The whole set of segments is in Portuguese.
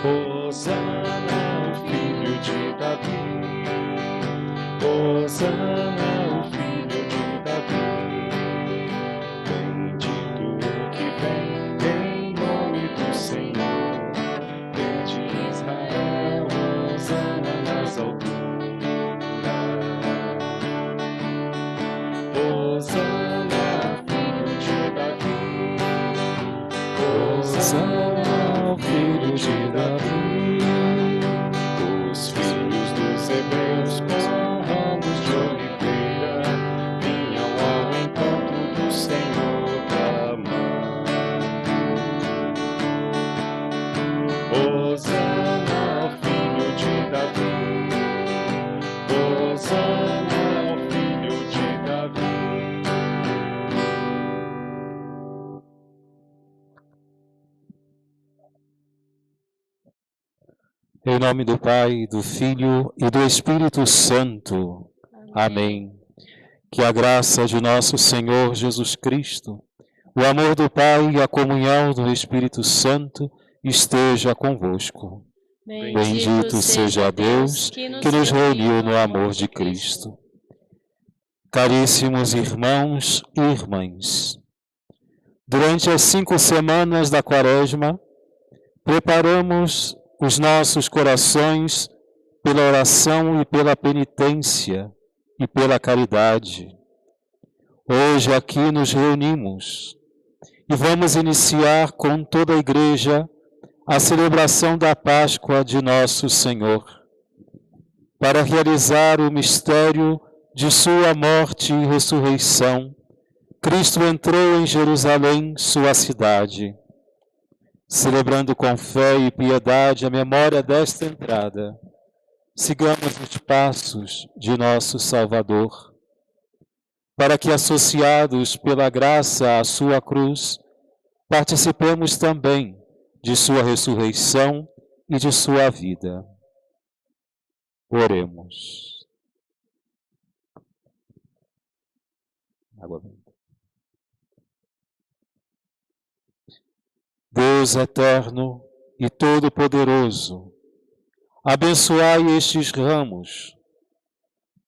Hosana ao filho de Davi, Hosana ao filho de Davi. Bendito o que vem em nome do Senhor, Rei de Israel, Hosana nas alturas. Hosana filho de Davi, Hosana ao filho de Davi. Os filhos dos hebreus com ramos de oliveira vinham ao encontro do Senhor clamando. Hosana ao filho de Davi, Hosana ao filho de Davi. Em nome do Pai, do Filho e do Espírito Santo. Amém. Que a graça de nosso Senhor Jesus Cristo, o amor do Pai e a comunhão do Espírito Santo esteja convosco. Bendito seja Deus que nos reuniu no amor de Cristo. Caríssimos irmãos e irmãs, durante as 5 semanas da Quaresma, preparamos os nossos corações pela oração e pela penitência e pela caridade. Hoje aqui nos reunimos e vamos iniciar com toda a Igreja a celebração da Páscoa de Nosso Senhor, para realizar o mistério de sua morte e ressurreição. Cristo entrou em Jerusalém, sua cidade. Celebrando com fé e piedade a memória desta entrada, sigamos os passos de nosso Salvador, para que, associados pela graça à sua cruz, participemos também de sua ressurreição e de sua vida. Oremos. Água benta. Deus eterno e todo-poderoso, abençoai estes ramos,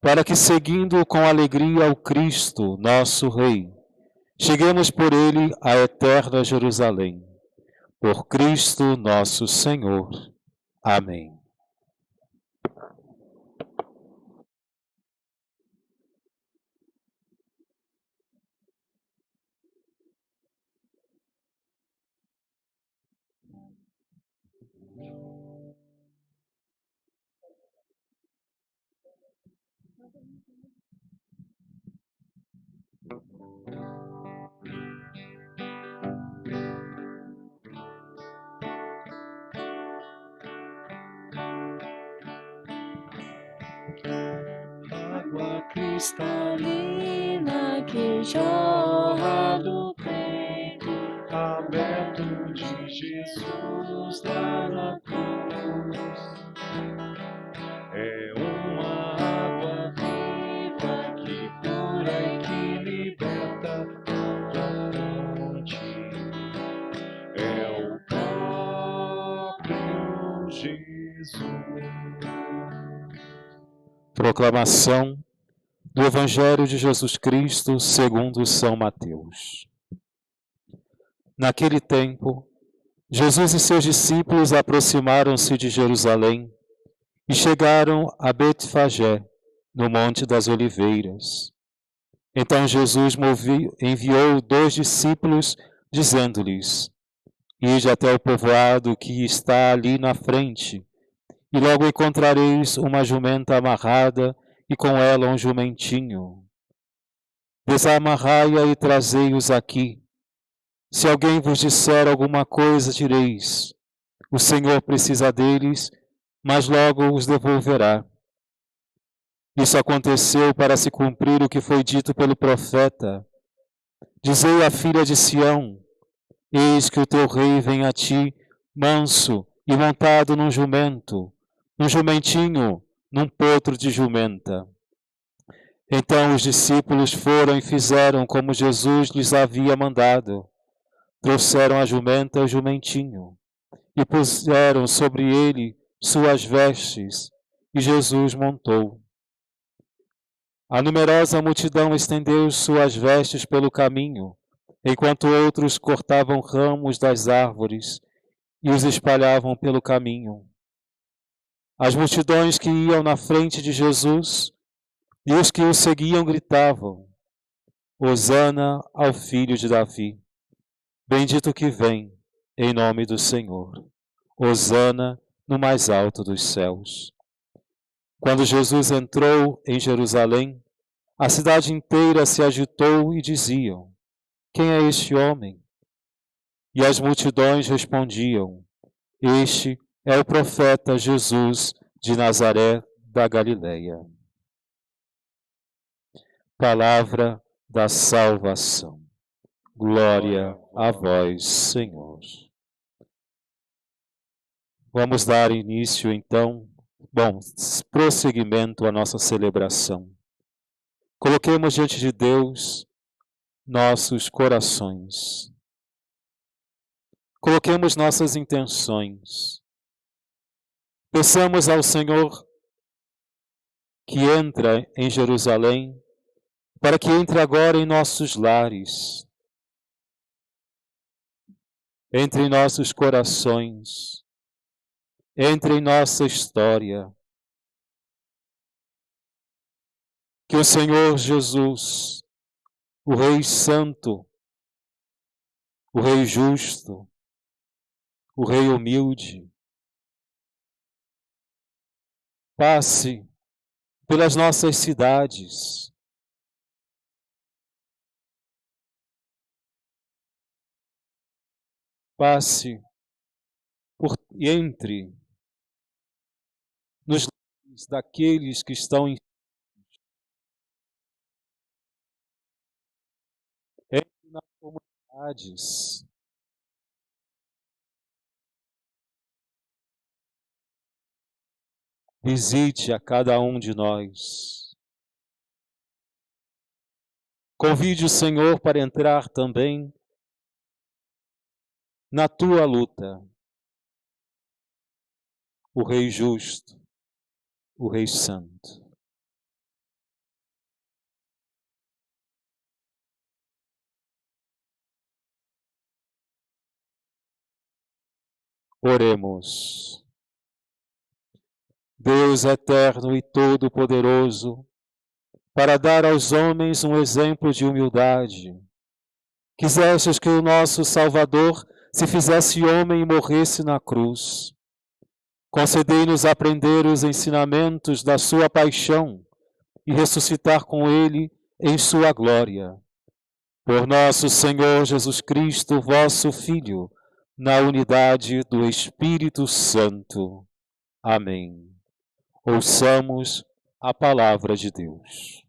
para que, seguindo com alegria ao Cristo, nosso Rei, cheguemos por ele à eterna Jerusalém. Por Cristo nosso Senhor. Amém. Água cristalina que jorra do peito aberto de Jesus lá na cruz. É uma água viva que cura e que liberta da fonte. É o próprio Jesus. Proclamação do Evangelho de Jesus Cristo segundo São Mateus. Naquele tempo, Jesus e seus discípulos aproximaram-se de Jerusalém e chegaram a Betfagé, no Monte das Oliveiras. Então Jesus enviou 2 discípulos, dizendo-lhes: Ide até o povoado que está ali na frente, e logo encontrareis uma jumenta amarrada e com ela um jumentinho. Desamarrai-a e trazei-os aqui. Se alguém vos disser alguma coisa, direis: o Senhor precisa deles, mas logo os devolverá. Isso aconteceu para se cumprir o que foi dito pelo profeta. Dizei à filha de Sião: eis que o teu rei vem a ti, manso e montado num jumento, num jumentinho, num potro de jumenta. Então os discípulos foram e fizeram como Jesus lhes havia mandado. Trouxeram a jumenta e o jumentinho, e puseram sobre ele suas vestes, e Jesus montou. A numerosa multidão estendeu suas vestes pelo caminho, enquanto outros cortavam ramos das árvores e os espalhavam pelo caminho. As multidões que iam na frente de Jesus e os que o seguiam gritavam: Hosana ao Filho de Davi. Bendito que vem, em nome do Senhor. Hosana no mais alto dos céus. Quando Jesus entrou em Jerusalém, a cidade inteira se agitou e diziam: quem é este homem? E as multidões respondiam: este é o profeta Jesus de Nazaré da Galileia. Palavra da salvação. Glória a vós, Senhor. Vamos dar início, então, prosseguimento à nossa celebração. Coloquemos diante de Deus nossos corações. Coloquemos nossas intenções. Peçamos ao Senhor que entra em Jerusalém, para que entre agora em nossos lares, entre em nossos corações, entre em nossa história. Que o Senhor Jesus, o Rei Santo, o Rei Justo, o Rei Humilde, passe pelas nossas cidades, passe e entre nos lares daqueles que estão entre nas comunidades, visite a cada um de nós. Convide o Senhor para entrar também na tua luta. O Rei Justo, o Rei Santo. Oremos. Deus eterno e todo-poderoso, para dar aos homens um exemplo de humildade, quisestes que o nosso Salvador se fizesse homem e morresse na cruz. Concedei-nos aprender os ensinamentos da sua paixão e ressuscitar com ele em sua glória. Por nosso Senhor Jesus Cristo, vosso Filho, na unidade do Espírito Santo. Amém. Ouçamos a palavra de Deus.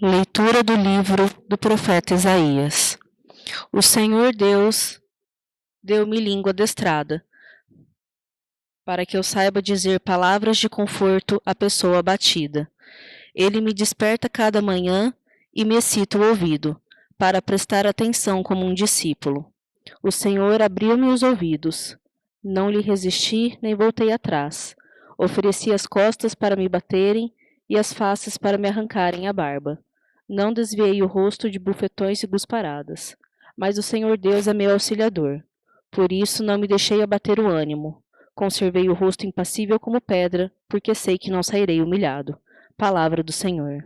Leitura do livro do profeta Isaías. O Senhor Deus deu-me língua adestrada, para que eu saiba dizer palavras de conforto à pessoa abatida. Ele me desperta cada manhã e me excita o ouvido, para prestar atenção como um discípulo. O Senhor abriu-me os ouvidos. Não lhe resisti, nem voltei atrás. Ofereci as costas para me baterem e as faces para me arrancarem a barba. Não desviei o rosto de bufetões e gusparadas. Mas o Senhor Deus é meu auxiliador. Por isso não me deixei abater o ânimo. Conservei o rosto impassível como pedra, porque sei que não sairei humilhado. Palavra do Senhor.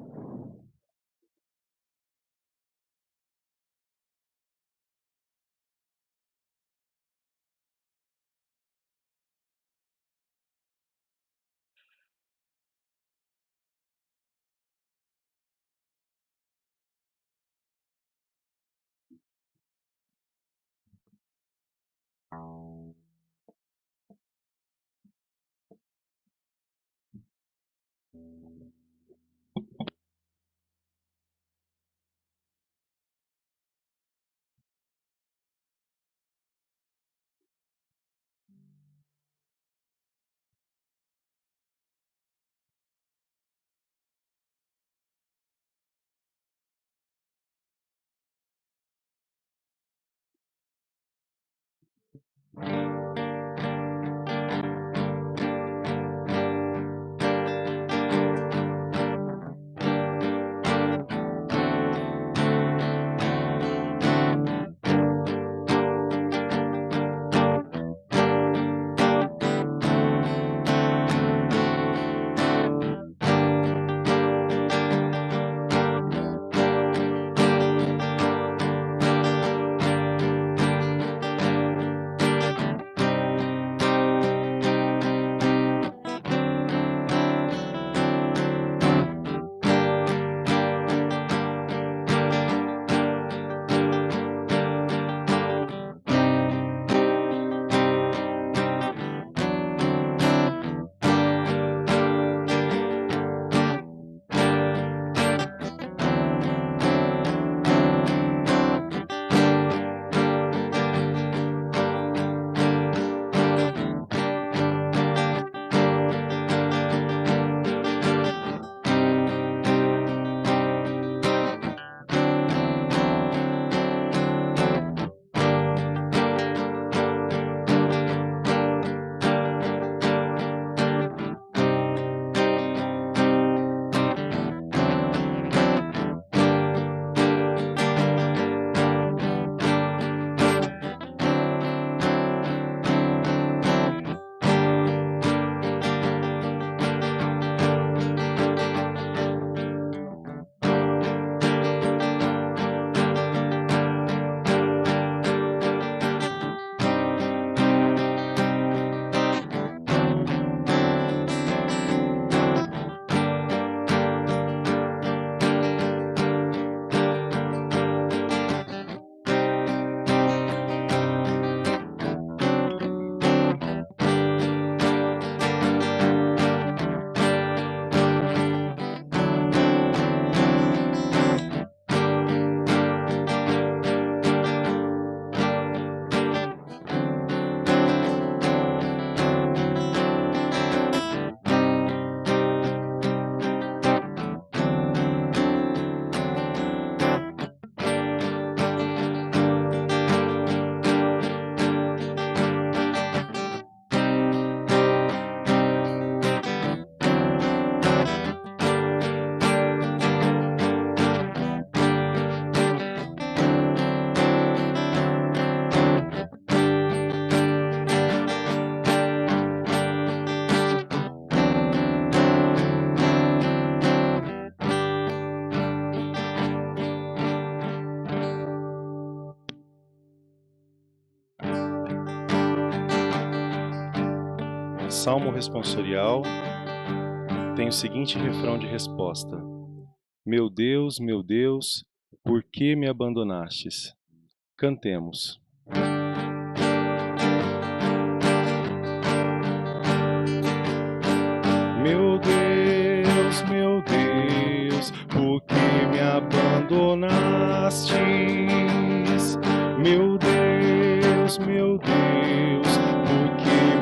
Salmo responsorial tem o seguinte refrão de resposta: meu Deus, por que me abandonastes? Cantemos. Meu Deus, por que me abandonastes? Meu Deus, por que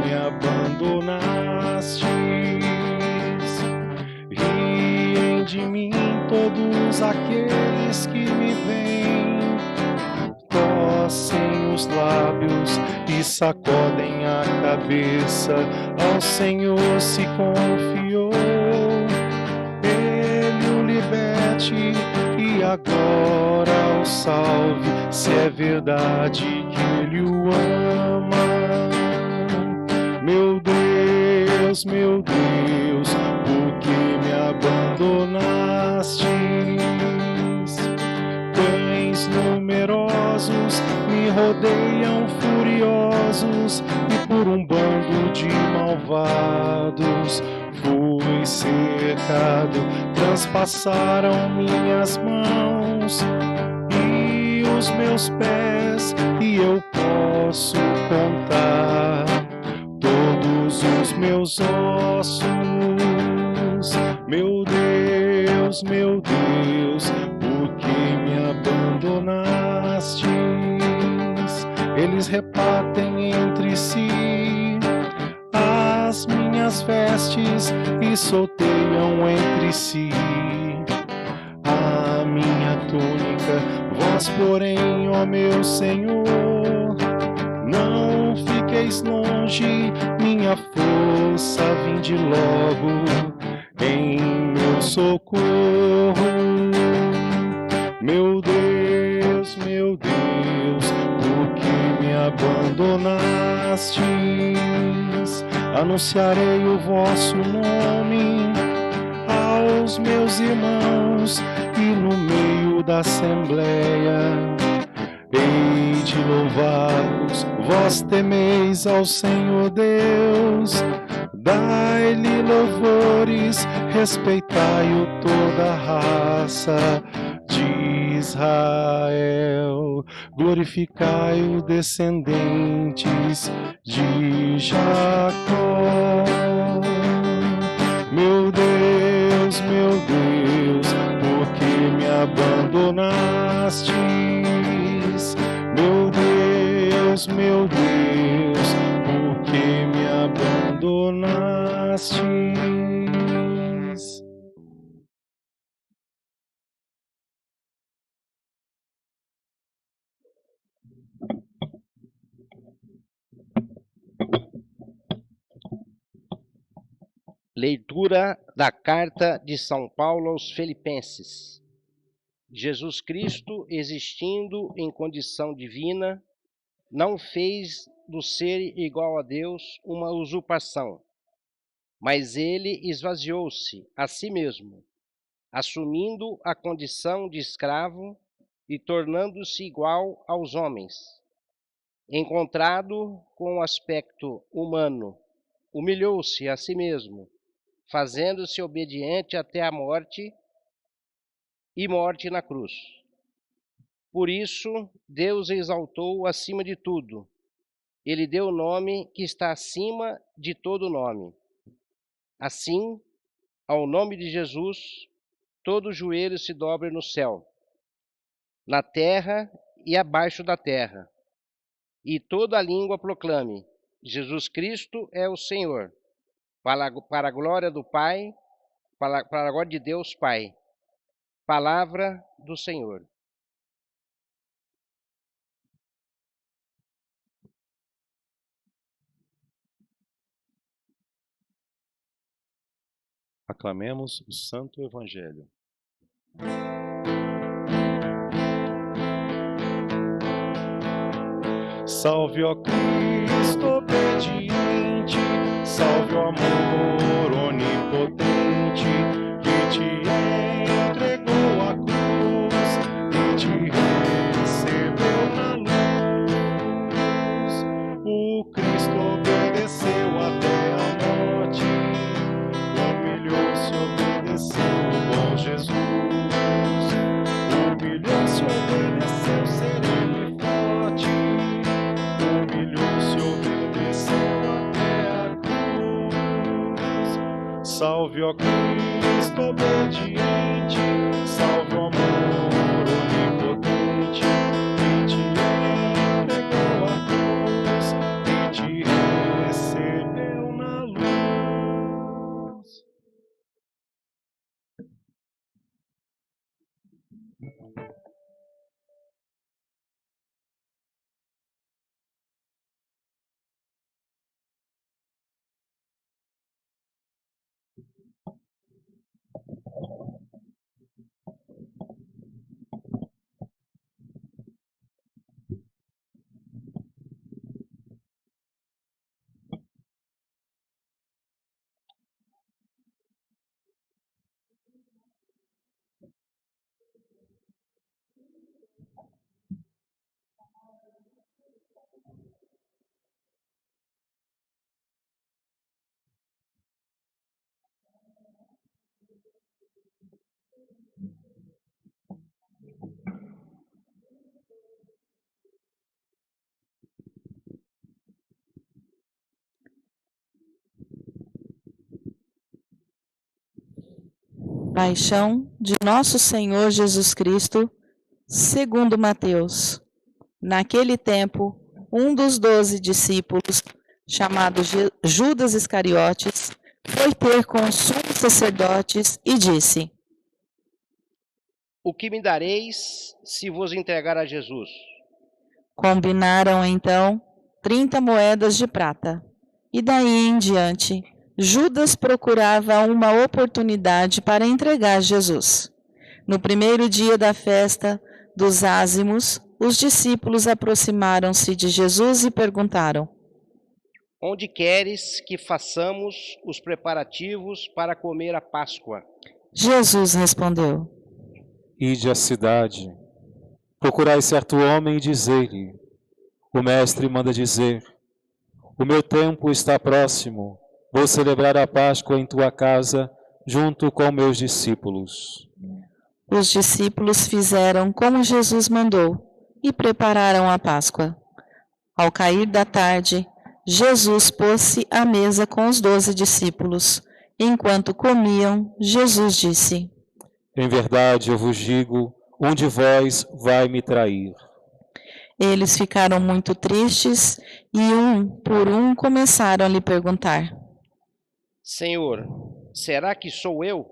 me abandonastes? Riem de mim todos aqueles que me veem, torcem os lábios e sacodem a cabeça. Ao Senhor se confiou, Ele o liberte e agora o salve, se é verdade que ele o ama. Meu Deus, por que me abandonastes? Cães numerosos me rodeiam furiosos, e por um bando de malvados fui cercado. Transpassaram minhas mãos e os meus pés, e eu posso contar todos os meus ossos. Meu Deus, por que me abandonastes? Eles repartem entre si as minhas vestes e sorteiam entre si a minha túnica. Vós, porém, ó meu Senhor, não fiqueis longe, minha força, vinde logo em meu socorro. Meu Deus, por que me abandonastes? Anunciarei o vosso nome aos meus irmãos, e no meio da assembleia hei de louvá-los. Vós temeis ao Senhor Deus, dai-lhe louvores, respeitai-o toda a raça de Israel. Glorificai-o, descendentes de Jacó. Meu Deus, por que me abandonastes? Meu Deus, por que me abandonastes? Leitura da Carta de São Paulo aos Filipenses. Jesus Cristo, existindo em condição divina, não fez do ser igual a Deus uma usurpação, mas ele esvaziou-se a si mesmo, assumindo a condição de escravo e tornando-se igual aos homens. Encontrado com aspecto humano, humilhou-se a si mesmo, fazendo-se obediente até a morte e morte na cruz. Por isso, Deus exaltou acima de tudo. Ele deu o nome que está acima de todo nome. Assim, ao nome de Jesus, todo joelho se dobre no céu, na terra e abaixo da terra, e toda língua proclame: Jesus Cristo é o Senhor, para a glória do Pai, para a glória de Deus Pai. Palavra do Senhor. Aclamemos o Santo Evangelho. Salve, ó Cristo obediente, salve o amor onipotente, que te entregou a cruz e te recebeu na luz. O Cristo obedeceu até a morte, humilhou-se, obedeceu o bom Jesus. Humilhou-se, obedeceu, sereno e forte. Humilhou-se, obedeceu até a cruz. Salve, ó Cristo obediente, salve o amor onipotente, que te entregou a cruz e te recebeu na luz. Paixão de Nosso Senhor Jesus Cristo, segundo Mateus. Naquele tempo, um dos 12 discípulos, chamado Judas Iscariotes, foi ter com os sumos sacerdotes e disse: O que me dareis se vos entregar a Jesus? Combinaram então 30 moedas de prata. E daí em diante, Judas procurava uma oportunidade para entregar Jesus. No primeiro dia da festa dos ázimos, os discípulos aproximaram-se de Jesus e perguntaram: Onde queres que façamos os preparativos para comer a Páscoa? Jesus respondeu: Ide à cidade, procurai certo homem e dizei-lhe: o mestre manda dizer, o meu tempo está próximo, vou celebrar a Páscoa em tua casa, junto com meus discípulos. Os discípulos fizeram como Jesus mandou e prepararam a Páscoa. Ao cair da tarde, Jesus pôs-se à mesa com os 12 discípulos. Enquanto comiam, Jesus disse: Em verdade, eu vos digo, um de vós vai me trair. Eles ficaram muito tristes e um por um começaram a lhe perguntar: Senhor, será que sou eu?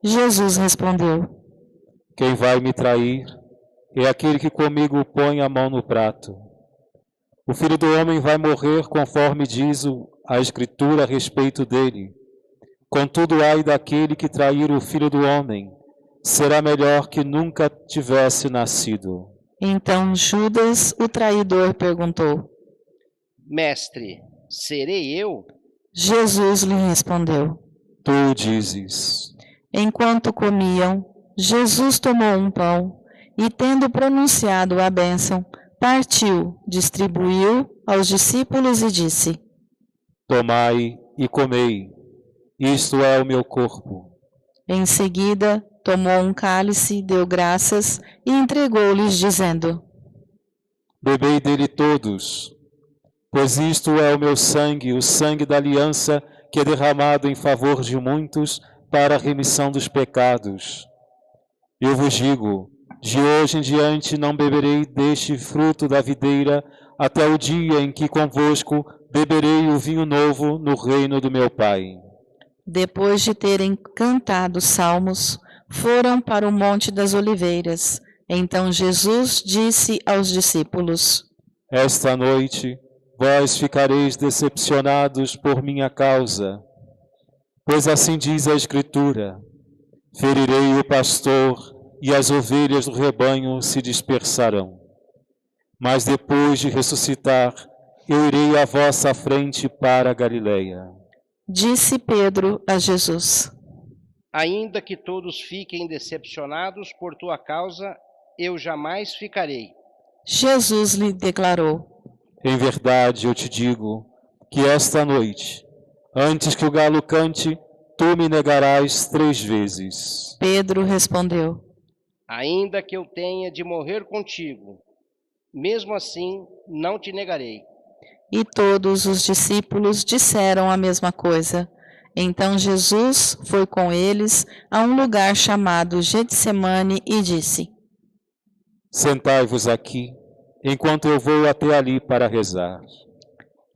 Jesus respondeu: Quem vai me trair é aquele que comigo põe a mão no prato. O Filho do Homem vai morrer conforme diz a Escritura a respeito dele. Contudo, ai daquele que trair o Filho do Homem, será melhor que nunca tivesse nascido. Então Judas, o traidor, perguntou: Mestre, serei eu? Jesus lhe respondeu. Tu dizes. Enquanto comiam, Jesus tomou um pão e, tendo pronunciado a bênção, partiu, distribuiu aos discípulos e disse: Tomai e comei, isto é o meu corpo. Em seguida, tomou um cálice, deu graças e entregou-lhes, dizendo: Bebei dele todos, pois isto é o meu sangue, o sangue da aliança que é derramado em favor de muitos para a remissão dos pecados. Eu vos digo, de hoje em diante não beberei deste fruto da videira até o dia em que convosco beberei o vinho novo no reino do meu Pai. Depois de terem cantado salmos, foram para o Monte das Oliveiras. Então Jesus disse aos discípulos: Esta noite vós ficareis decepcionados por minha causa, pois assim diz a Escritura: ferirei o pastor e as ovelhas do rebanho se dispersarão. Mas depois de ressuscitar, eu irei à vossa frente para a Galileia. Disse Pedro a Jesus: Ainda que todos fiquem decepcionados por tua causa, eu jamais ficarei. Jesus lhe declarou: Em verdade eu te digo que esta noite, antes que o galo cante, tu me negarás 3 vezes. Pedro respondeu: Ainda que eu tenha de morrer contigo, mesmo assim não te negarei. E todos os discípulos disseram a mesma coisa. Então Jesus foi com eles a um lugar chamado Getsemane e disse: Sentai-vos aqui, enquanto eu vou até ali para rezar.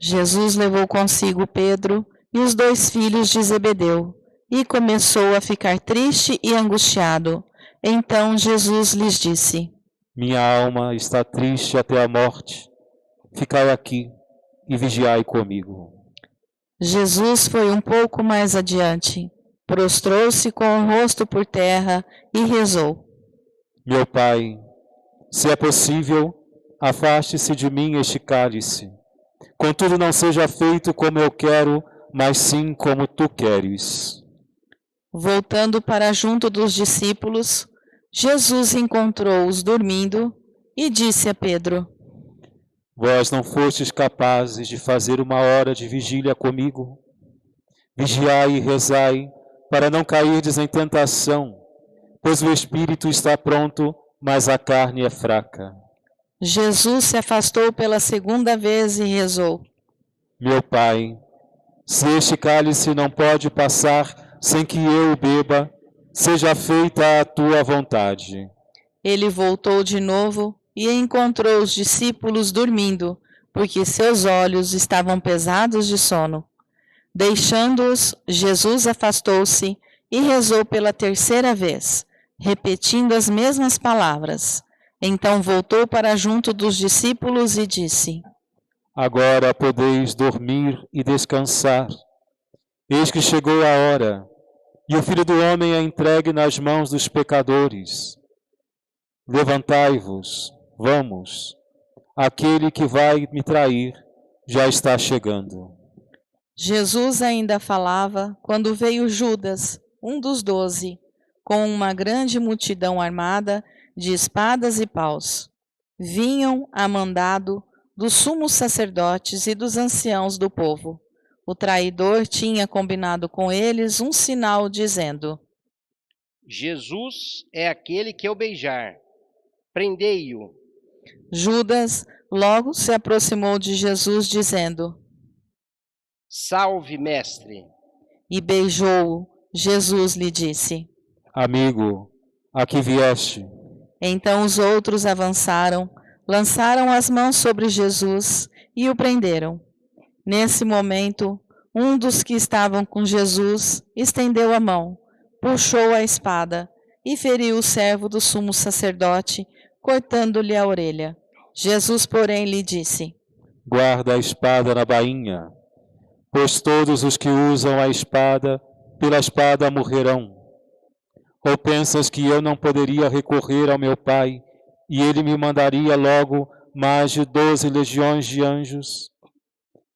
Jesus levou consigo Pedro e os 2 filhos de Zebedeu e começou a ficar triste e angustiado. Então Jesus lhes disse: Minha alma está triste até a morte. Ficai aqui e vigiai comigo. Jesus foi um pouco mais adiante, prostrou-se com o rosto por terra e rezou: Meu Pai, se é possível, afaste-se de mim este cálice. Contudo, não seja feito como eu quero, mas sim como tu queres. Voltando para junto dos discípulos, Jesus encontrou-os dormindo e disse a Pedro: Vós não fostes capazes de fazer 1 hora de vigília comigo? Vigiai e rezai, para não cairdes em tentação, pois o espírito está pronto, mas a carne é fraca. Jesus se afastou pela 2ª vez e rezou: Meu Pai, se este cálice não pode passar sem que eu o beba, seja feita a tua vontade. Ele voltou de novo e encontrou os discípulos dormindo, porque seus olhos estavam pesados de sono. Deixando-os, Jesus afastou-se e rezou pela terceira vez, repetindo as mesmas palavras. Então voltou para junto dos discípulos e disse: Agora podeis dormir e descansar. Eis que chegou a hora, e o Filho do Homem é entregue nas mãos dos pecadores. Levantai-vos, vamos, aquele que vai me trair já está chegando. Jesus ainda falava quando veio Judas, um dos 12, com uma grande multidão armada de espadas e paus. Vinham a mandado dos sumos sacerdotes e dos anciãos do povo. O traidor tinha combinado com eles um sinal, dizendo: Jesus é aquele que eu beijar. Prendei-o. Judas logo se aproximou de Jesus, dizendo: Salve, mestre. E beijou-o. Jesus lhe disse: Amigo, aqui vieste. Então os outros avançaram, lançaram as mãos sobre Jesus e o prenderam. Nesse momento, um dos que estavam com Jesus estendeu a mão, puxou a espada e feriu o servo do sumo sacerdote, cortando-lhe a orelha. Jesus, porém, lhe disse: Guarda a espada na bainha, pois todos os que usam a espada, pela espada morrerão. Ou pensas que eu não poderia recorrer ao meu Pai, e ele me mandaria logo mais de 12 legiões de anjos?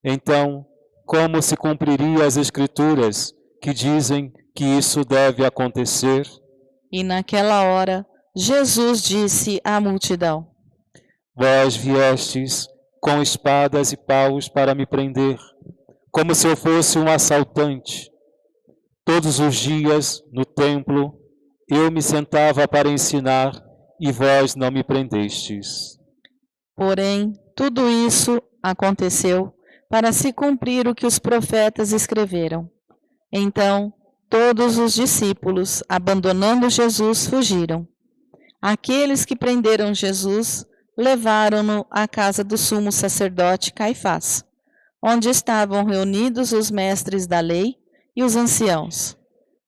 Então, como se cumpriria as Escrituras que dizem que isso deve acontecer? E naquela hora, Jesus disse à multidão: Vós viestes com espadas e paus para me prender, como se eu fosse um assaltante. Todos os dias, no templo, eu me sentava para ensinar, e vós não me prendestes. Porém, tudo isso aconteceu para se cumprir o que os profetas escreveram. Então, todos os discípulos, abandonando Jesus, fugiram. Aqueles que prenderam Jesus levaram-no à casa do sumo sacerdote Caifás, onde estavam reunidos os mestres da lei e os anciãos.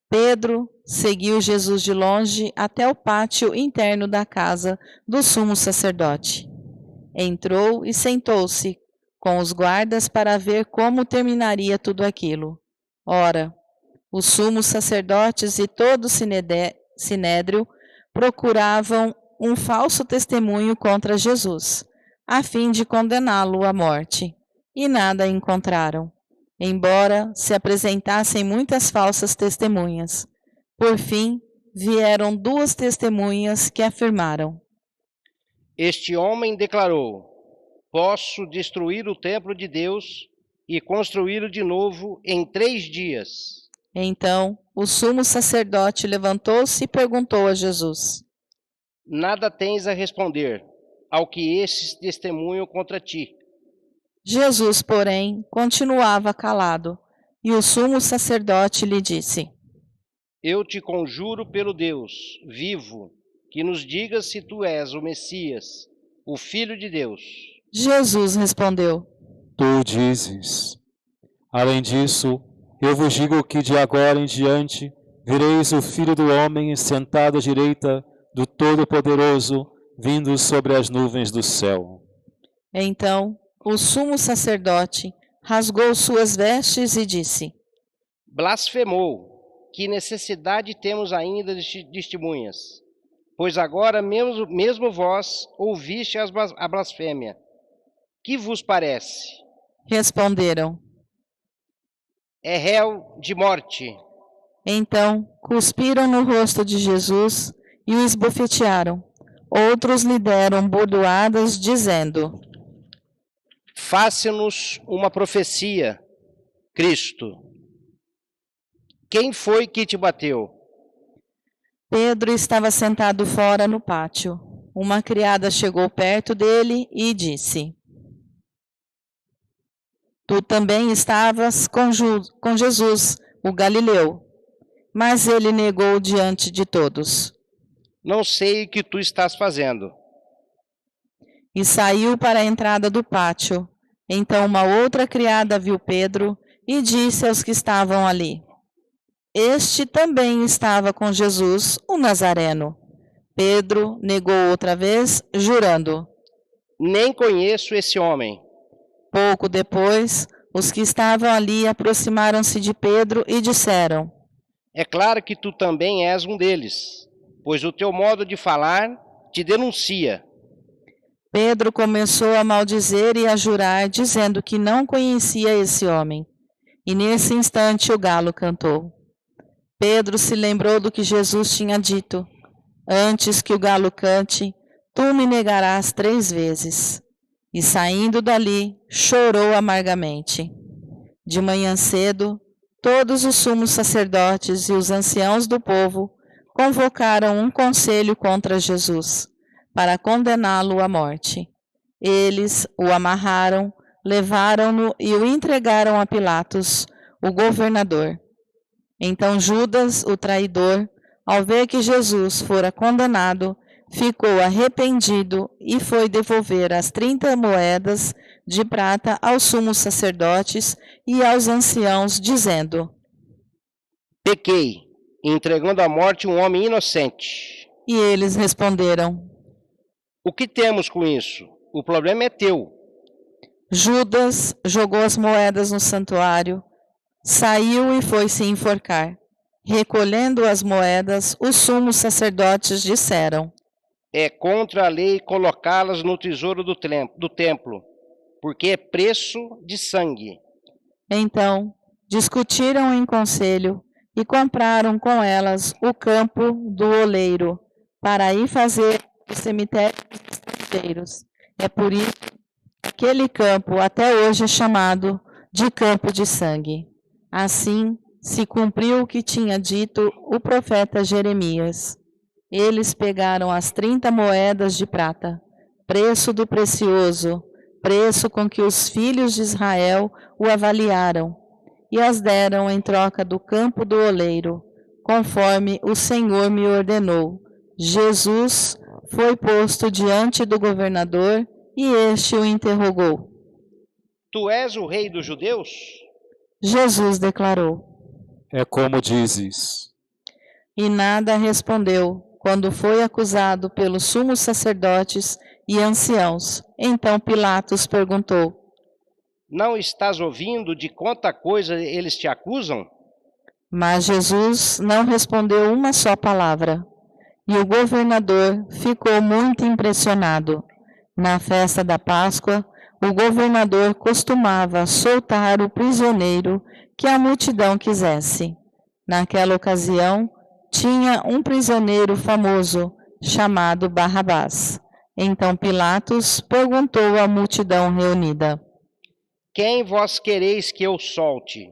Pedro seguiu Jesus de longe até o pátio interno da casa do sumo sacerdote. Entrou e sentou-se com os guardas para ver como terminaria tudo aquilo. Ora, os sumos sacerdotes e todo o sinédrio procuravam um falso testemunho contra Jesus, a fim de condená-lo à morte, e nada encontraram, embora se apresentassem muitas falsas testemunhas. Por fim, vieram 2 testemunhas que afirmaram: Este homem declarou: posso destruir o templo de Deus e construí-lo de novo em 3 dias. Então, o sumo sacerdote levantou-se e perguntou a Jesus: Nada tens a responder ao que esses testemunham contra ti. Jesus, porém, continuava calado, e o sumo sacerdote lhe disse: Eu te conjuro pelo Deus vivo, que nos digas se tu és o Messias, o Filho de Deus. Jesus respondeu: Tu dizes. Além disso, eu vos digo que de agora em diante vereis o Filho do Homem sentado à direita do Todo-Poderoso, vindo sobre as nuvens do céu. Então, o sumo sacerdote rasgou suas vestes e disse: Blasfemou, que necessidade temos ainda de testemunhas? Pois agora mesmo vós ouviste a blasfêmia. Que vos parece? Responderam: É réu de morte. Então, cuspiram no rosto de Jesus e o esbofetearam. Outros lhe deram bordoadas, dizendo: Faça-nos uma profecia, Cristo. Quem foi que te bateu? Pedro estava sentado fora no pátio. Uma criada chegou perto dele e disse: Tu também estavas com Jesus, o Galileu. Mas ele negou diante de todos. Não sei o que tu estás fazendo. E saiu para a entrada do pátio. Então uma outra criada viu Pedro e disse aos que estavam ali: Este também estava com Jesus, o Nazareno. Pedro negou outra vez, jurando: Nem conheço esse homem. Pouco depois, os que estavam ali aproximaram-se de Pedro e disseram: É claro que tu também és um deles, pois o teu modo de falar te denuncia. Pedro começou a maldizer e a jurar, dizendo que não conhecia esse homem. E nesse instante o galo cantou. Pedro se lembrou do que Jesus tinha dito: Antes que o galo cante, tu me negarás 3 vezes. E saindo dali, chorou amargamente. De manhã cedo, todos os sumos sacerdotes e os anciãos do povo convocaram um conselho contra Jesus, para condená-lo à morte. Eles o amarraram, levaram-no e o entregaram a Pilatos, o governador. Então Judas, o traidor, ao ver que Jesus fora condenado, ficou arrependido e foi devolver as 30 moedas de prata aos sumos sacerdotes e aos anciãos, dizendo: Pequei, entregando à morte um homem inocente. E eles responderam: O que temos com isso? O problema é teu. Judas jogou as moedas no santuário, saiu e foi se enforcar. Recolhendo as moedas, os sumos sacerdotes disseram: É contra a lei colocá-las no tesouro do templo, porque é preço de sangue. Então, discutiram em conselho e compraram com elas o campo do oleiro, para aí fazer o cemitério dos estrangeiros. É por isso que aquele campo até hoje é chamado de campo de sangue. Assim, se cumpriu o que tinha dito o profeta Jeremias. Eles pegaram as 30 moedas de prata, preço do precioso, preço com que os filhos de Israel o avaliaram, e as deram em troca do campo do oleiro, conforme o Senhor me ordenou. Jesus foi posto diante do governador e este o interrogou. Tu és o rei dos judeus? Jesus declarou. É como dizes. E nada respondeu, quando foi acusado pelos sumos sacerdotes e anciãos. Então Pilatos perguntou: Não estás ouvindo de quanta coisa eles te acusam? Mas Jesus não respondeu uma só palavra. E o governador ficou muito impressionado. Na festa da Páscoa, o governador costumava soltar o prisioneiro que a multidão quisesse. Naquela ocasião, tinha um prisioneiro famoso, chamado Barrabás. Então Pilatos perguntou à multidão reunida: Quem vós quereis que eu solte?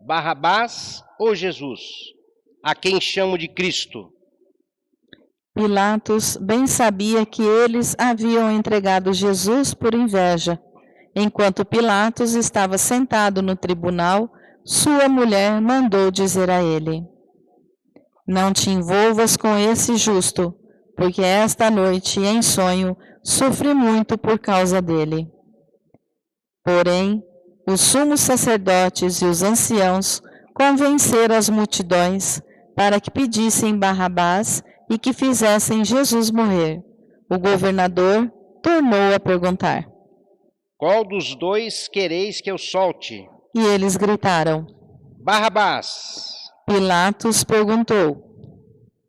Barrabás ou Jesus, a quem chamo de Cristo? Pilatos bem sabia que eles haviam entregado Jesus por inveja. Enquanto Pilatos estava sentado no tribunal, sua mulher mandou dizer a ele: Não te envolvas com esse justo, porque esta noite, em sonho, sofri muito por causa dele. Porém, os sumos sacerdotes e os anciãos convenceram as multidões para que pedissem Barrabás e que fizessem Jesus morrer. O governador tornou a perguntar: Qual dos dois quereis que eu solte? E eles gritaram. Barrabás. Pilatos perguntou: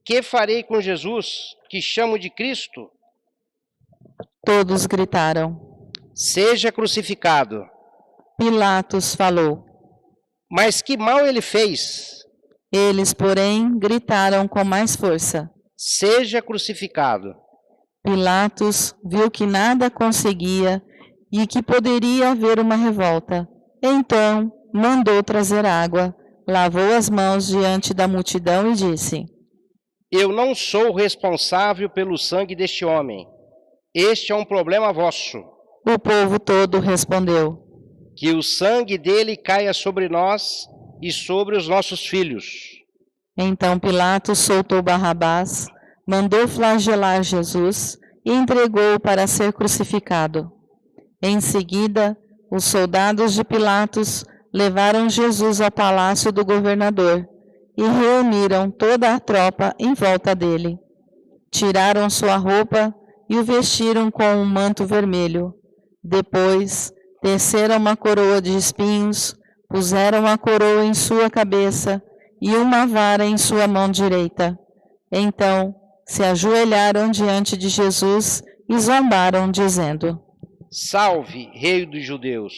Que farei com Jesus, que chamo de Cristo? Todos gritaram. Seja crucificado. Pilatos falou. Mas que mal ele fez? Eles, porém, gritaram com mais força. Seja crucificado. Pilatos viu que nada conseguia e que poderia haver uma revolta. Então, mandou trazer água, lavou as mãos diante da multidão e disse: Eu não sou responsável pelo sangue deste homem. Este é um problema vosso. O povo todo respondeu: Que o sangue dele caia sobre nós e sobre os nossos filhos. Então Pilatos soltou Barrabás, mandou flagelar Jesus e entregou-o para ser crucificado. Em seguida, os soldados de Pilatos levaram Jesus ao palácio do governador e reuniram toda a tropa em volta dele. Tiraram sua roupa e o vestiram com um manto vermelho. Depois, teceram uma coroa de espinhos, puseram a coroa em sua cabeça e uma vara em sua mão direita. Então, se ajoelharam diante de Jesus e zombaram, dizendo: Salve, Rei dos Judeus!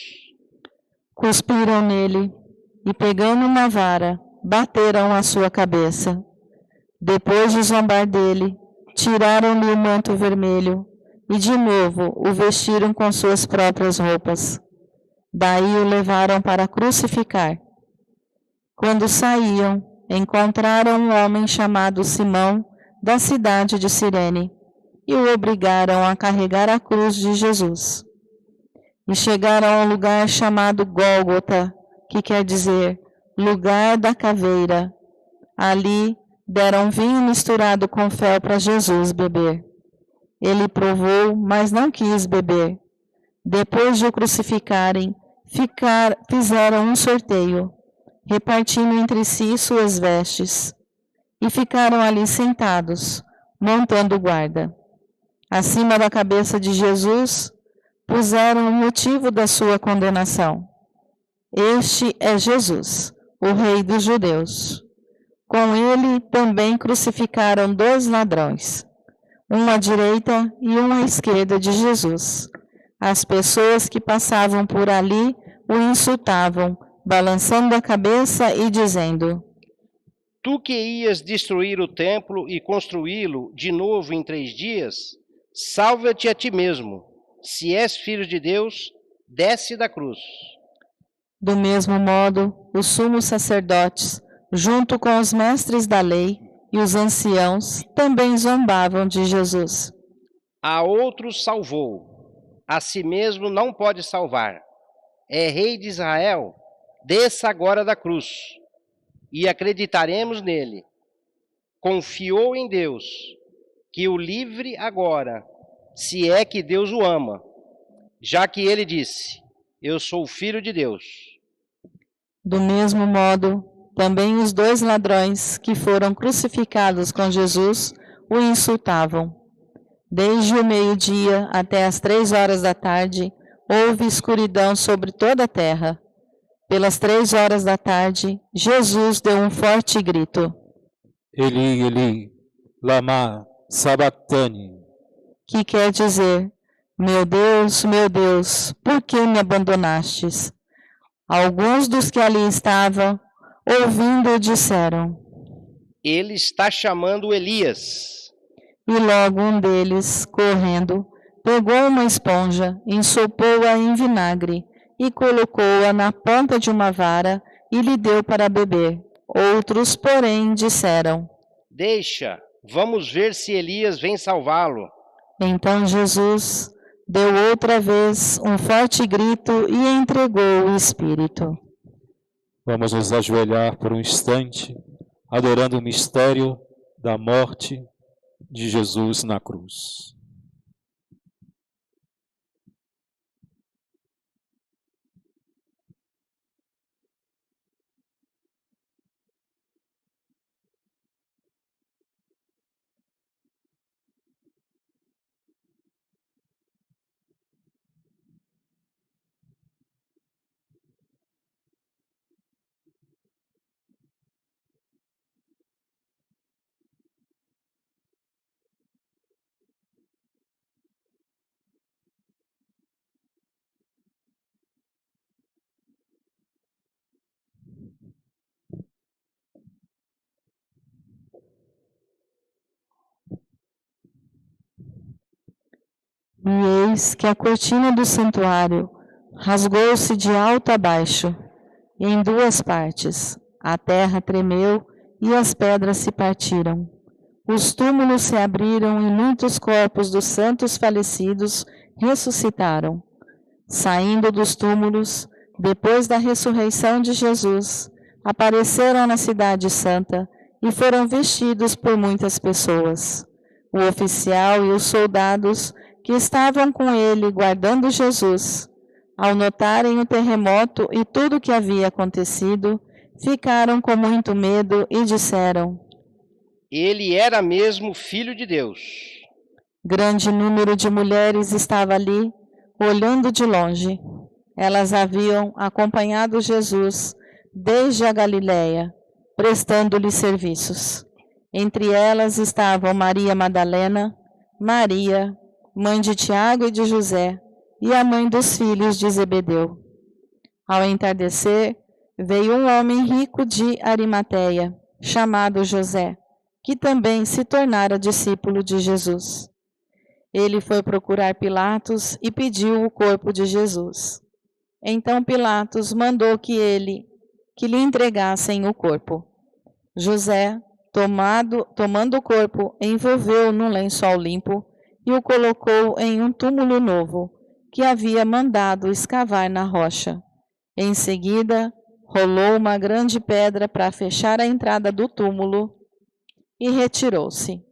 Cuspiram nele e, pegando uma vara, bateram a sua cabeça. Depois de zombar dele, tiraram-lhe o manto vermelho e, de novo, o vestiram com suas próprias roupas. Daí o levaram para crucificar. Quando saíam, encontraram um homem chamado Simão, da cidade de Cirene, e o obrigaram a carregar a cruz de Jesus. E chegaram a um lugar chamado Gólgota, que quer dizer lugar da caveira. Ali deram vinho misturado com fel para Jesus beber. Ele provou, mas não quis beber. Depois de o crucificarem, fizeram um sorteio, repartindo entre si suas vestes, e ficaram ali sentados, montando guarda. Acima da cabeça de Jesus, puseram o motivo da sua condenação. Este é Jesus, o Rei dos Judeus. Com ele também crucificaram 2 ladrões, um à direita e um à esquerda de Jesus. As pessoas que passavam por ali o insultavam, balançando a cabeça e dizendo: Tu que ias destruir o templo e construí-lo de novo em 3 dias, salva-te a ti mesmo. Se és filho de Deus, desce da cruz. Do mesmo modo, os sumos sacerdotes, junto com os mestres da lei e os anciãos, também zombavam de Jesus. A outros salvou, a si mesmo não pode salvar. É Rei de Israel, desça agora da cruz, e acreditaremos nele. Confiou em Deus, que o livre agora, se é que Deus o ama, já que ele disse: eu sou filho de Deus. Do mesmo modo, também os 2 ladrões que foram crucificados com Jesus o insultavam. Desde o meio-dia até as 3 horas da tarde, houve escuridão sobre toda a terra. Pelas 3 horas da tarde, Jesus deu um forte grito: Eli, Eli, lama sabachthani, que quer dizer: meu Deus, por que me abandonastes? Alguns dos que ali estavam, ouvindo, disseram: Ele está chamando Elias. E logo um deles, correndo, pegou uma esponja, ensopou-a em vinagre e colocou-a na ponta de uma vara e lhe deu para beber. Outros, porém, disseram: Deixa, vamos ver se Elias vem salvá-lo. Então Jesus deu outra vez um forte grito e entregou o Espírito. Vamos nos ajoelhar por um instante, adorando o mistério da morte de Jesus na cruz. E eis que a cortina do santuário rasgou-se de alto a baixo, em 2 partes. A terra tremeu e as pedras se partiram. Os túmulos se abriram e muitos corpos dos santos falecidos ressuscitaram. Saindo dos túmulos, depois da ressurreição de Jesus, apareceram na cidade santa e foram vestidos por muitas pessoas. O oficial e os soldados que estavam com ele guardando Jesus, ao notarem o terremoto e tudo o que havia acontecido, ficaram com muito medo e disseram: Ele era mesmo Filho de Deus. Grande número de mulheres estava ali, olhando de longe. Elas haviam acompanhado Jesus desde a Galiléia, prestando-lhe serviços. Entre elas estavam Maria Madalena, Maria, mãe de Tiago e de José, e a mãe dos filhos de Zebedeu. Ao entardecer, veio um homem rico de Arimateia, chamado José, que também se tornara discípulo de Jesus. Ele foi procurar Pilatos e pediu o corpo de Jesus. Então Pilatos mandou que lhe entregassem o corpo. José, tomando o corpo, envolveu-o num lençol limpo e o colocou em um túmulo novo, que havia mandado escavar na rocha. Em seguida, rolou uma grande pedra para fechar a entrada do túmulo e retirou-se.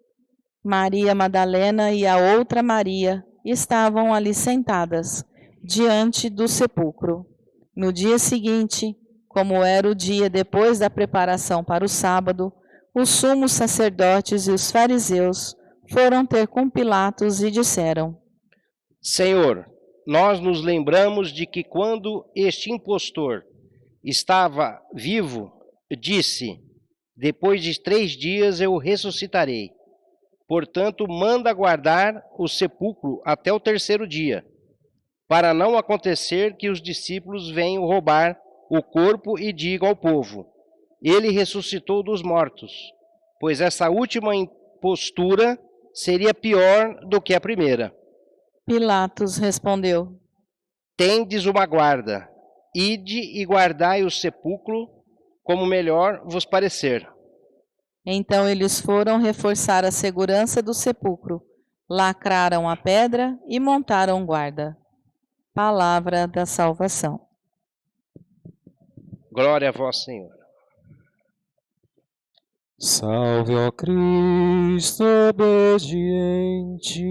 Maria Madalena e a outra Maria estavam ali sentadas, diante do sepulcro. No dia seguinte, como era o dia depois da preparação para o sábado, os sumos sacerdotes e os fariseus foram ter com Pilatos e disseram: Senhor, nós nos lembramos de que quando este impostor estava vivo, disse: depois de 3 dias eu ressuscitarei. Portanto, manda guardar o sepulcro até o 3º dia, para não acontecer que os discípulos venham roubar o corpo e digam ao povo: ele ressuscitou dos mortos, pois essa última impostura seria pior do que a primeira. Pilatos respondeu: Tendes uma guarda, ide e guardai o sepulcro como melhor vos parecer. Então eles foram reforçar a segurança do sepulcro, lacraram a pedra e montaram guarda. Palavra da salvação. Glória a vós, Senhor. Salve, ó Cristo obediente,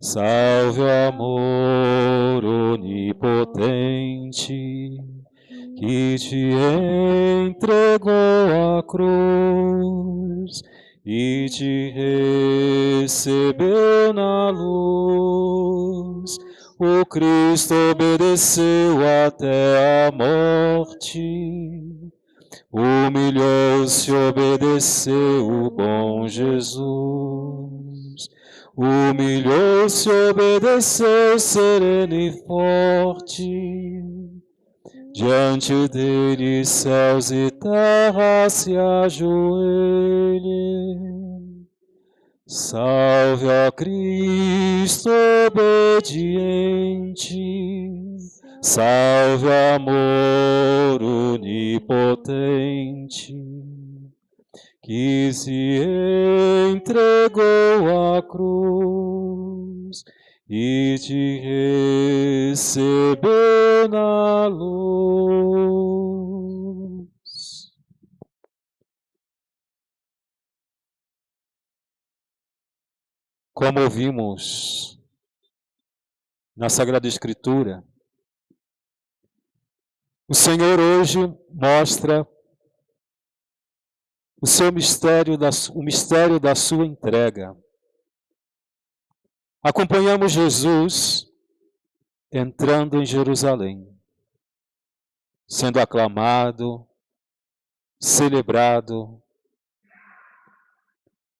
salve, ó amor onipotente, que te entregou a cruz e te recebeu na luz. O Cristo obedeceu até a morte, humilhou-se, obedeceu o bom Jesus. Humilhou-se, obedeceu sereno e forte. Diante dele céus e terra se ajoelhem. Salve, ó Cristo obediente, salve, amor onipotente, que se entregou à cruz e te recebeu na luz. Como ouvimos na Sagrada Escritura, o Senhor hoje mostra o seu mistério, o mistério da sua entrega. Acompanhamos Jesus entrando em Jerusalém, sendo aclamado, celebrado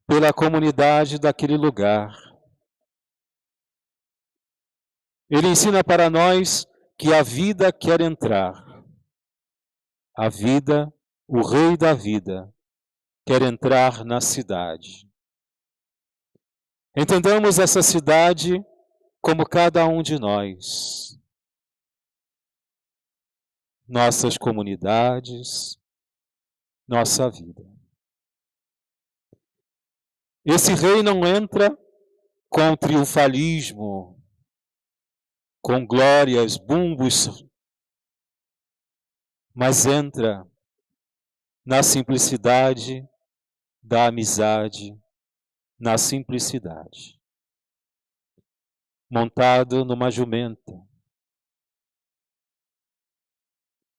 pela comunidade daquele lugar. Ele ensina para nós que a vida quer entrar. A vida, o Rei da vida, quer entrar na cidade. Entendamos essa cidade como cada um de nós. Nossas comunidades, nossa vida. Esse rei não entra com triunfalismo, com glórias, bumbos, mas entra na simplicidade da amizade na simplicidade. Montado numa jumenta.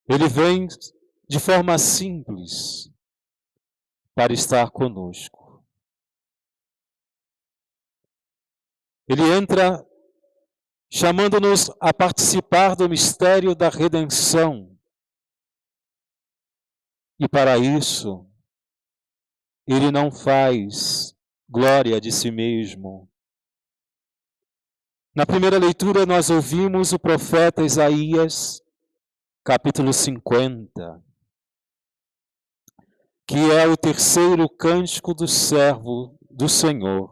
Ele vem de forma simples para estar conosco. Ele entra chamando-nos a participar do mistério da redenção. E para isso, ele não faz glória de si mesmo. Na primeira leitura nós ouvimos o profeta Isaías, capítulo 50, que é o terceiro cântico do servo do Senhor,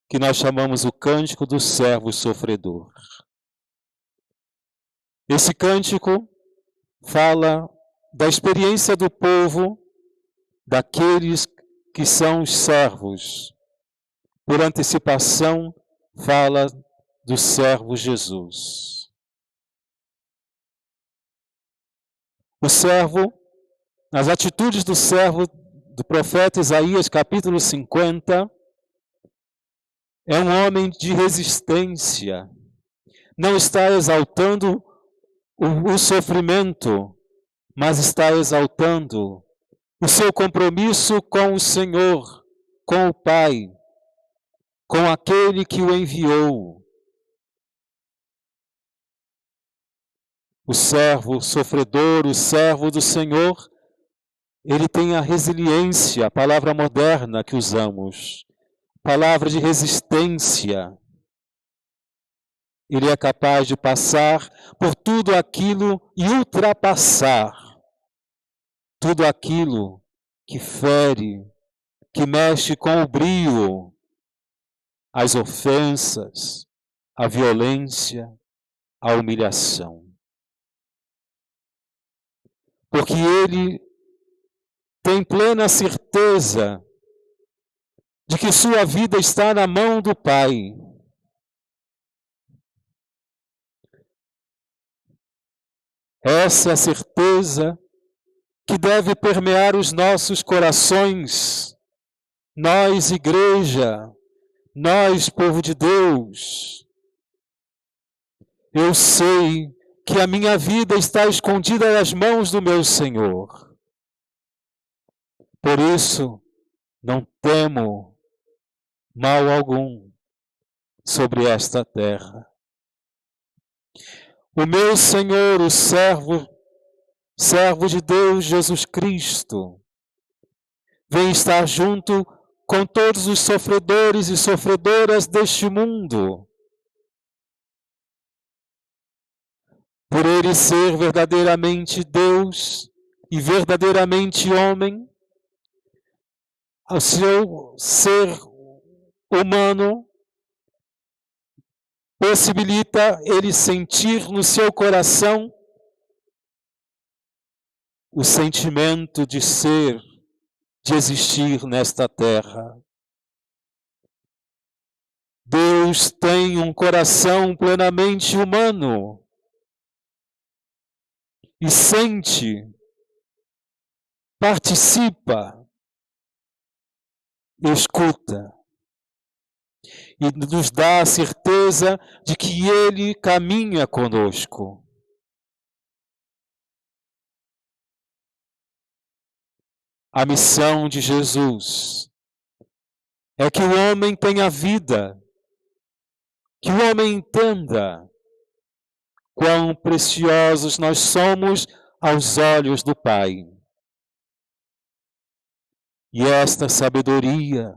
que nós chamamos o cântico do servo sofredor. Esse cântico fala da experiência do povo, daqueles que são os servos. Por antecipação, fala do servo Jesus. O servo, as atitudes do servo do profeta Isaías, capítulo 50, é um homem de resistência. Não está exaltando o sofrimento, mas está exaltando o seu compromisso com o Senhor, com o Pai, com aquele que o enviou. O servo sofredor, o servo do Senhor, ele tem a resiliência, a palavra moderna que usamos, palavra de resistência. Ele é capaz de passar por tudo aquilo e ultrapassar tudo aquilo que fere, que mexe com o brio, as ofensas, a violência, a humilhação. Porque ele tem plena certeza de que sua vida está na mão do Pai. Essa é a certeza que deve permear os nossos corações, nós, igreja, nós, povo de Deus. Eu sei que a minha vida está escondida nas mãos do meu Senhor. Por isso, não temo mal algum sobre esta terra. O meu Senhor, o servo de Deus Jesus Cristo, vem estar junto com todos os sofredores e sofredoras deste mundo. Por ele ser verdadeiramente Deus e verdadeiramente homem, ao seu ser humano, possibilita ele sentir no seu coração o sentimento de ser, de existir nesta terra. Deus tem um coração plenamente humano e sente, participa, escuta e nos dá a certeza de que Ele caminha conosco. A missão de Jesus é que o homem tenha vida, que o homem entenda quão preciosos nós somos aos olhos do Pai. E esta sabedoria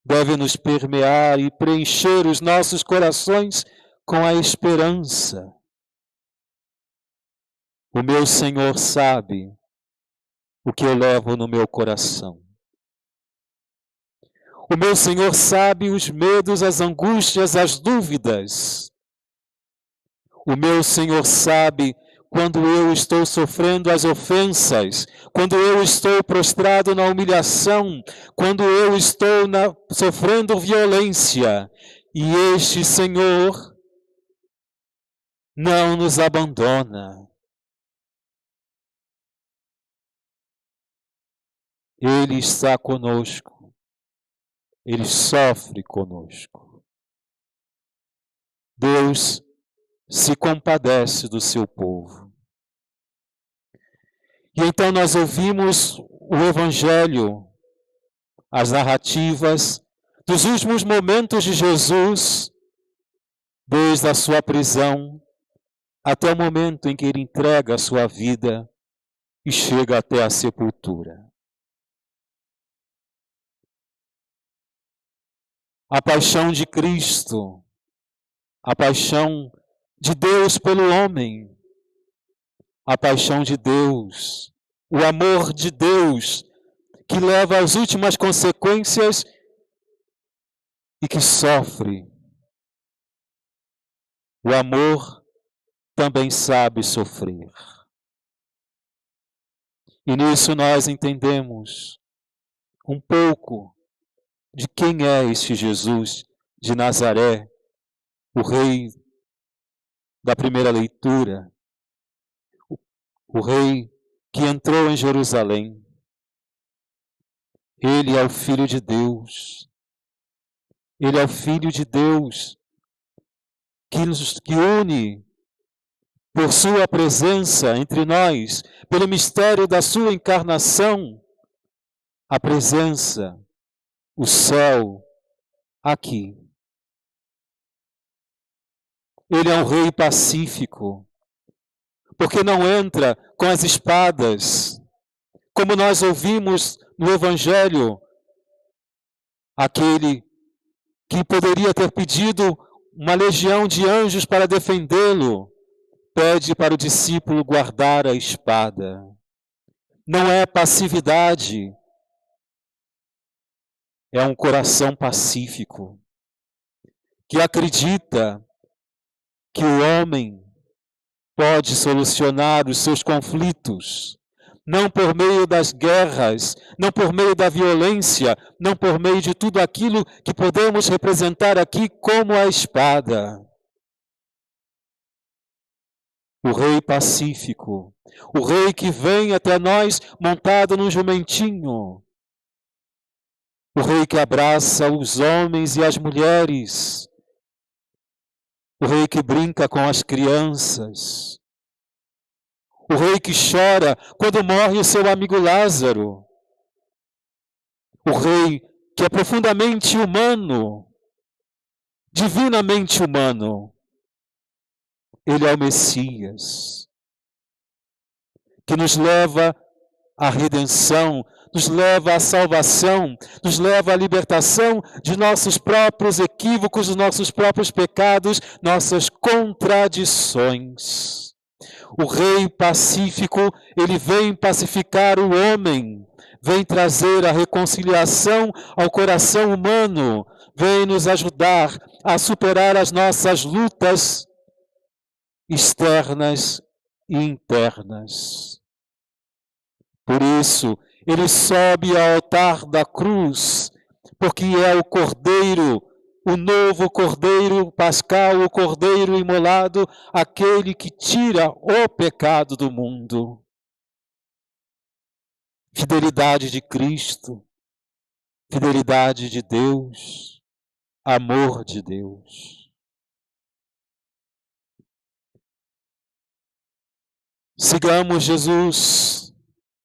deve nos permear e preencher os nossos corações com a esperança. O meu Senhor sabe o que eu levo no meu coração. O meu Senhor sabe os medos, as angústias, as dúvidas. O meu Senhor sabe quando eu estou sofrendo as ofensas, quando eu estou prostrado na humilhação, quando eu estou sofrendo violência. E este Senhor não nos abandona. Ele está conosco. Ele sofre conosco. Deus se compadece do seu povo. E então nós ouvimos o Evangelho, as narrativas dos últimos momentos de Jesus, desde a sua prisão até o momento em que ele entrega a sua vida e chega até a sepultura. A paixão de Cristo, a paixão de Deus pelo homem, a paixão de Deus, o amor de Deus, que leva às últimas consequências e que sofre. O amor também sabe sofrer. E nisso nós entendemos um pouco de quem é este Jesus de Nazaré, o rei da primeira leitura, o rei que entrou em Jerusalém. Ele é o Filho de Deus. Ele é o Filho de Deus que une por sua presença entre nós, pelo mistério da sua encarnação, a presença, o céu aqui. Ele é um rei pacífico, porque não entra com as espadas, como nós ouvimos no Evangelho, aquele que poderia ter pedido uma legião de anjos para defendê-lo, pede para o discípulo guardar a espada. Não é passividade, é um coração pacífico, que acredita que o homem pode solucionar os seus conflitos, não por meio das guerras, não por meio da violência, não por meio de tudo aquilo que podemos representar aqui como a espada. O rei pacífico, o rei que vem até nós montado num jumentinho, o rei que abraça os homens e as mulheres, o rei que brinca com as crianças, o rei que chora quando morre o seu amigo Lázaro, o rei que é profundamente humano, divinamente humano. Ele é o Messias, que nos leva à redenção, nos leva à salvação, nos leva à libertação de nossos próprios equívocos, dos nossos próprios pecados, nossas contradições. O rei pacífico, ele vem pacificar o homem, vem trazer a reconciliação ao coração humano, vem nos ajudar a superar as nossas lutas externas e internas. Por isso, ele sobe ao altar da cruz, porque é o Cordeiro, o novo Cordeiro pascal, o Cordeiro imolado, aquele que tira o pecado do mundo. Fidelidade de Cristo, fidelidade de Deus, amor de Deus. Sigamos Jesus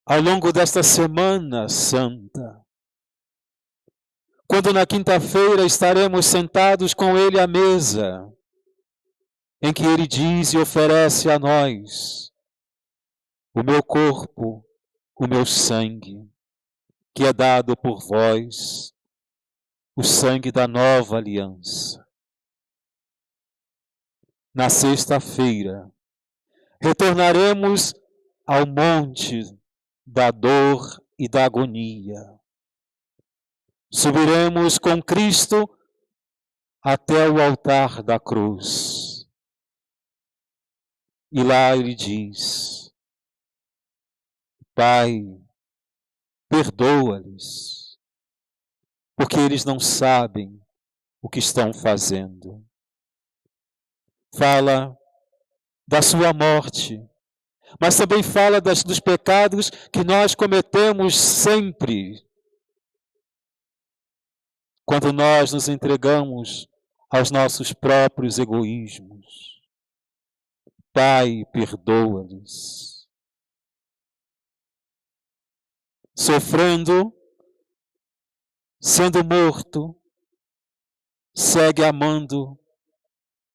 ao longo desta Semana Santa, quando na quinta-feira estaremos sentados com Ele à mesa, em que Ele diz e oferece a nós o meu corpo, o meu sangue, que é dado por vós, o sangue da nova aliança. Na sexta-feira, retornaremos ao monte da dor e da agonia. Subiremos com Cristo até o altar da cruz. E lá ele diz: Pai, perdoa-lhes, porque eles não sabem o que estão fazendo. Fala da sua morte, mas também fala dos pecados que nós cometemos sempre, quando nós nos entregamos aos nossos próprios egoísmos. Pai, perdoa-lhes. Sofrendo, sendo morto, segue amando,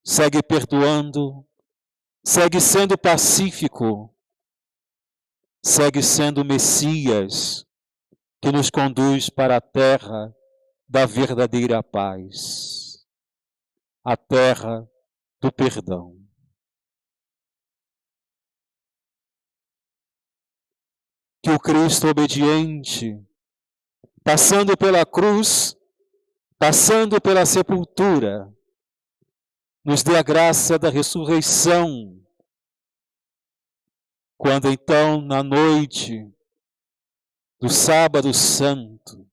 segue perdoando, segue sendo pacífico, segue sendo o Messias que nos conduz para a terra da verdadeira paz, a terra do perdão. Que o Cristo obediente, passando pela cruz, passando pela sepultura, nos dê a graça da ressurreição, quando então, na noite do Sábado Santo,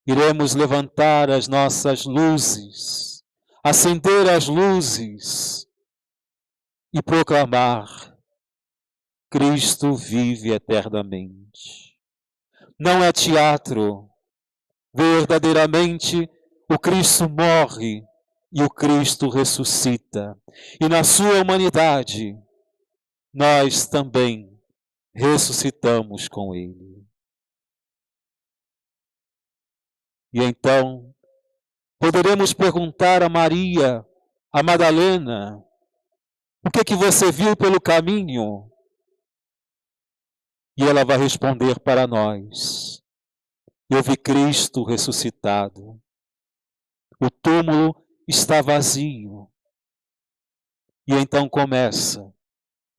iremos levantar as nossas luzes, acender as luzes e proclamar: Cristo vive eternamente. Não é teatro. Verdadeiramente, o Cristo morre e o Cristo ressuscita. E na sua humanidade, nós também ressuscitamos com Ele. E então, poderemos perguntar a Maria, a Madalena, o que você viu pelo caminho? E ela vai responder para nós: eu vi Cristo ressuscitado. O túmulo está vazio. E então começa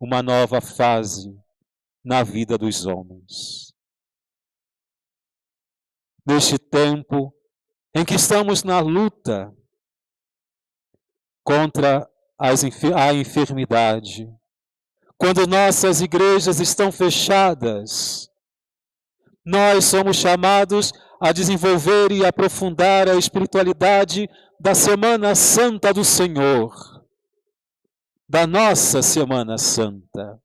uma nova fase na vida dos homens. Neste tempo em que estamos na luta contra a enfermidade, quando nossas igrejas estão fechadas, nós somos chamados a desenvolver e aprofundar a espiritualidade da Semana Santa do Senhor, da nossa Semana Santa.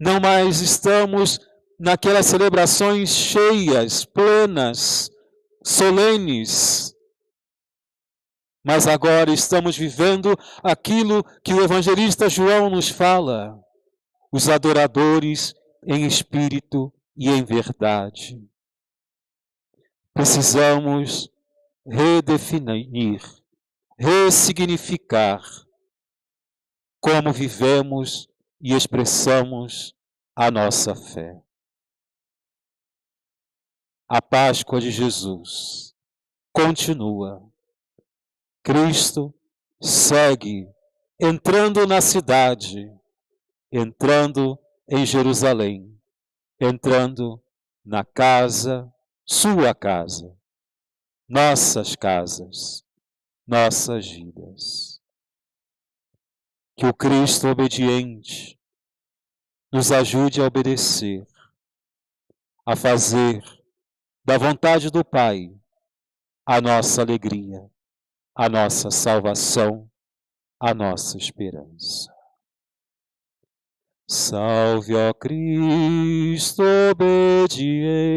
Não mais estamos naquelas celebrações cheias, plenas, solenes, mas agora estamos vivendo aquilo que o evangelista João nos fala: os adoradores em espírito e em verdade. Precisamos redefinir, ressignificar como vivemos e expressamos a nossa fé. A Páscoa de Jesus continua. Cristo segue entrando na cidade, entrando em Jerusalém, entrando na casa, sua casa, nossas casas, nossas vidas. Que o Cristo obediente nos ajude a obedecer, a fazer da vontade do Pai a nossa alegria, a nossa salvação, a nossa esperança. Salve, ó Cristo obediente,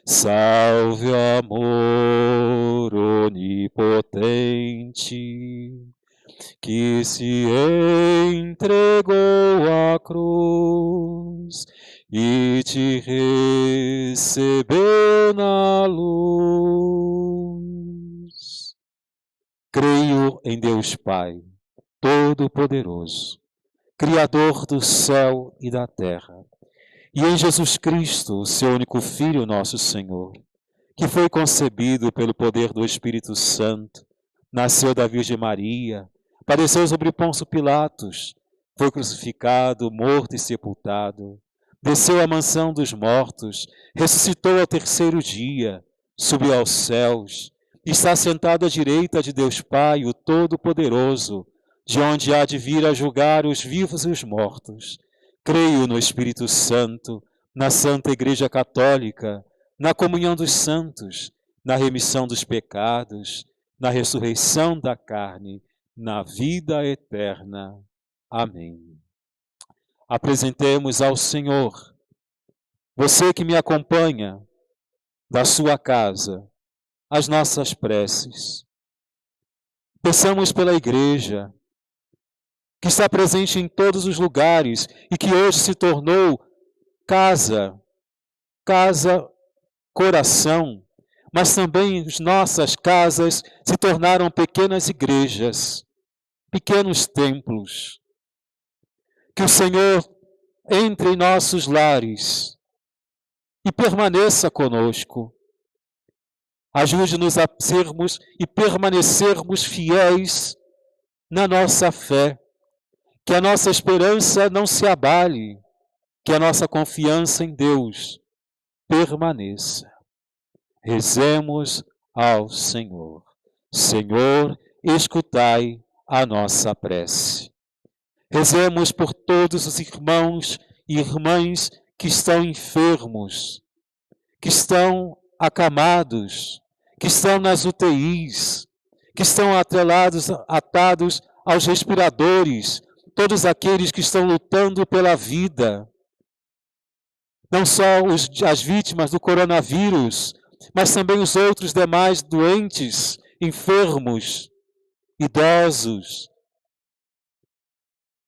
salve, ó amor onipotente, que se entregou à cruz e te recebeu na luz. Creio em Deus Pai, Todo-Poderoso, Criador do céu e da terra, e em Jesus Cristo, seu único Filho, nosso Senhor, que foi concebido pelo poder do Espírito Santo, nasceu da Virgem Maria, padeceu sobre Pôncio Pilatos, foi crucificado, morto e sepultado, desceu à mansão dos mortos, ressuscitou ao terceiro dia, subiu aos céus, está sentado à direita de Deus Pai, o Todo-Poderoso, de onde há de vir a julgar os vivos e os mortos. Creio no Espírito Santo, na Santa Igreja Católica, na comunhão dos santos, na remissão dos pecados, na ressurreição da carne, na vida eterna. Amém. Apresentemos ao Senhor, você que me acompanha da sua casa, as nossas preces. Peçamos pela igreja, que está presente em todos os lugares e que hoje se tornou casa, coração, mas também as nossas casas se tornaram pequenas igrejas, pequenos templos. Que o Senhor entre em nossos lares e permaneça conosco. Ajude-nos a sermos e permanecermos fiéis na nossa fé. Que a nossa esperança não se abale, que a nossa confiança em Deus permaneça. Rezemos ao Senhor. Senhor, escutai a nossa prece. Rezemos por todos os irmãos e irmãs que estão enfermos, que estão acamados, que estão nas UTIs, que estão atados aos respiradores, todos aqueles que estão lutando pela vida. Não só as vítimas do coronavírus, mas também os outros demais doentes, enfermos, idosos.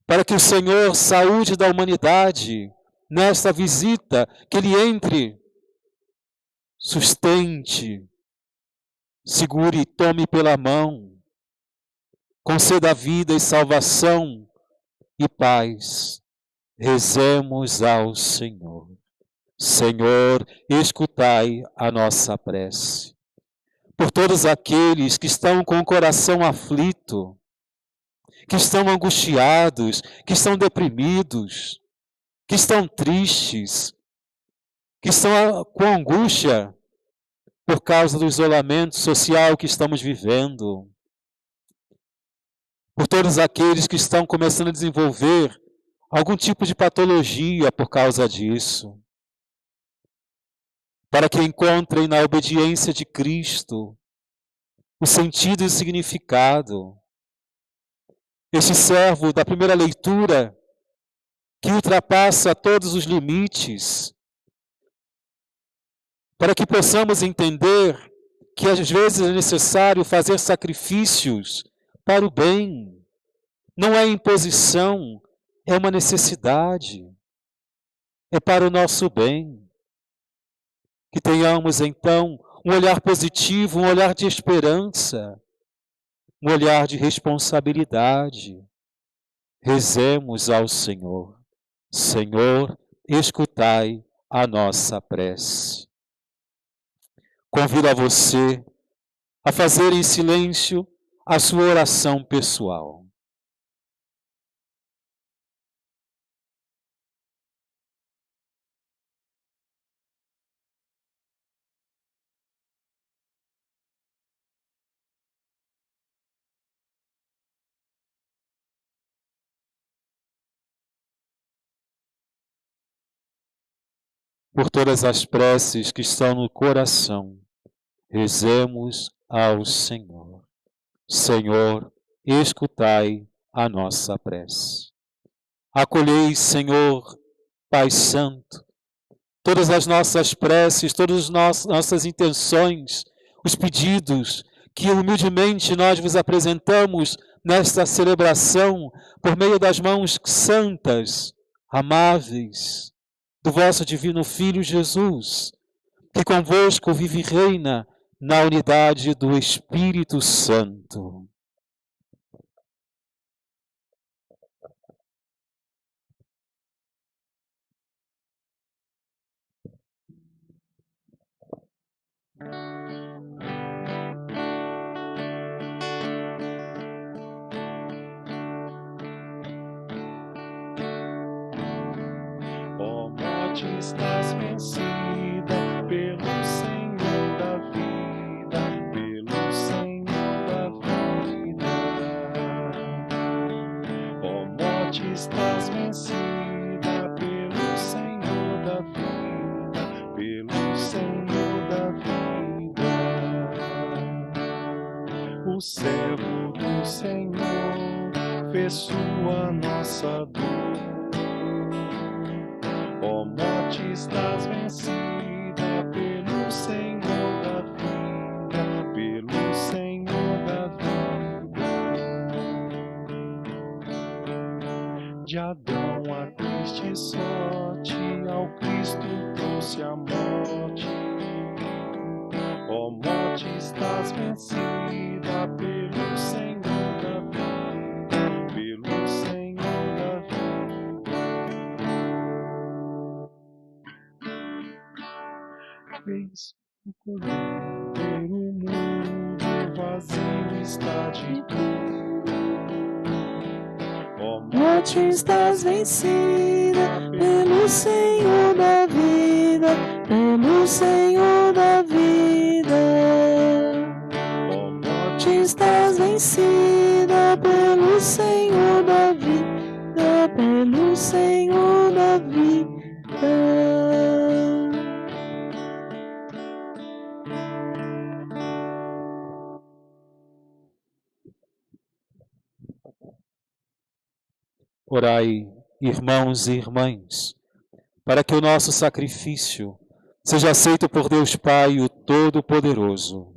Para que o Senhor, saúde da humanidade, nesta visita, que Ele entre, sustente, segure e tome pela mão, conceda vida e salvação e paz. Rezemos ao Senhor. Senhor, escutai a nossa prece. Por todos aqueles que estão com o coração aflito, que estão angustiados, que estão deprimidos, que estão tristes, que estão com angústia por causa do isolamento social que estamos vivendo. Por todos aqueles que estão começando a desenvolver algum tipo de patologia por causa disso. Para que encontrem na obediência de Cristo o sentido e o significado. Este servo da primeira leitura, que ultrapassa todos os limites, para que possamos entender que às vezes é necessário fazer sacrifícios para o bem. Não é imposição, é uma necessidade. É para o nosso bem. Que tenhamos então um olhar positivo, um olhar de esperança, um olhar de responsabilidade. Rezemos ao Senhor. Senhor, escutai a nossa prece. Convido a você a fazer em silêncio a sua oração pessoal. Por todas as preces que estão no coração, rezemos ao Senhor. Senhor, escutai a nossa prece. Acolhei, Senhor, Pai Santo, todas as nossas preces, todas as nossas intenções, os pedidos que humildemente nós vos apresentamos nesta celebração por meio das mãos santas, amáveis, do vosso divino Filho Jesus, que convosco vive e reina na unidade do Espírito Santo. Ó morte, estás vencida pelo Senhor da vida, pelo Senhor da vida. Ó morte, estás vencida pelo Senhor da vida, pelo Senhor da vida. O servo do Senhor sua nossa dor. Ó morte, estás vencida pelo Senhor da vida, pelo Senhor da vida. De Adão a triste sorte, ao Cristo trouxe a morte. Ó morte, estás vencida pelo Senhor da vida, pelo Senhor da vida. Vês o cordeiro mudo, vazio está de tudo. Ó Morte, estás vencida pelo Senhor da vida, pelo Senhor da vida. ó morte, Morte, estás vencida pelo Senhor da vida, pelo Senhor da vida. Orai, irmãos e irmãs, para que o nosso sacrifício seja aceito por Deus Pai, o Todo-Poderoso.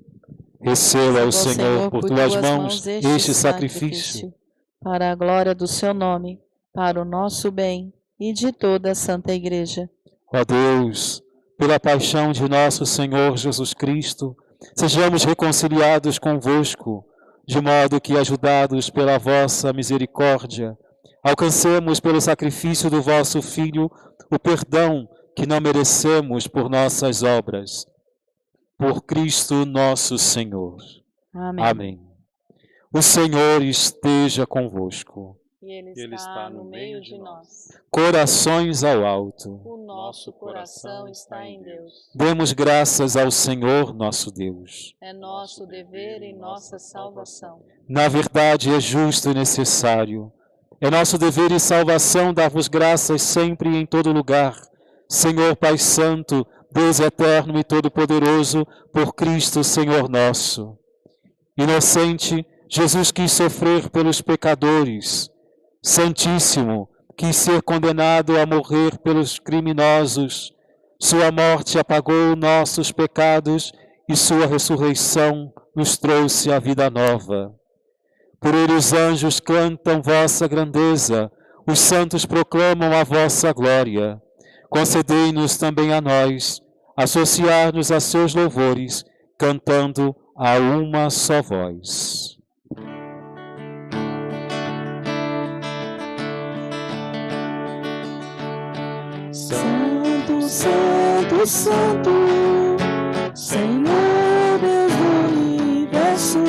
Receba o Senhor por tuas mãos este sacrifício, para a glória do seu nome, para o nosso bem e de toda a Santa Igreja. ó Deus, pela paixão de nosso Senhor Jesus Cristo, sejamos reconciliados convosco, de modo que, ajudados pela vossa misericórdia, alcancemos pelo sacrifício do vosso Filho o perdão que não merecemos por nossas obras. Por Cristo nosso Senhor. Amém. Amém. O Senhor esteja convosco. E Ele está no meio de nós. Corações ao alto. O nosso coração está em Deus. Demos graças ao Senhor nosso Deus. É nosso dever e nossa salvação. Na verdade, é justo e necessário. É nosso dever e salvação dar-vos graças sempre e em todo lugar, Senhor Pai Santo, Deus eterno e todo-poderoso, por Cristo, Senhor nosso. Inocente, Jesus quis sofrer pelos pecadores. Santíssimo, quis ser condenado a morrer pelos criminosos. Sua morte apagou nossos pecados e sua ressurreição nos trouxe a vida nova. Por ele os anjos cantam vossa grandeza, os santos proclamam a vossa glória. Concedei-nos também a nós, associar-nos a seus louvores, cantando a uma só voz. Santo, Santo, Santo, Senhor Deus do universo,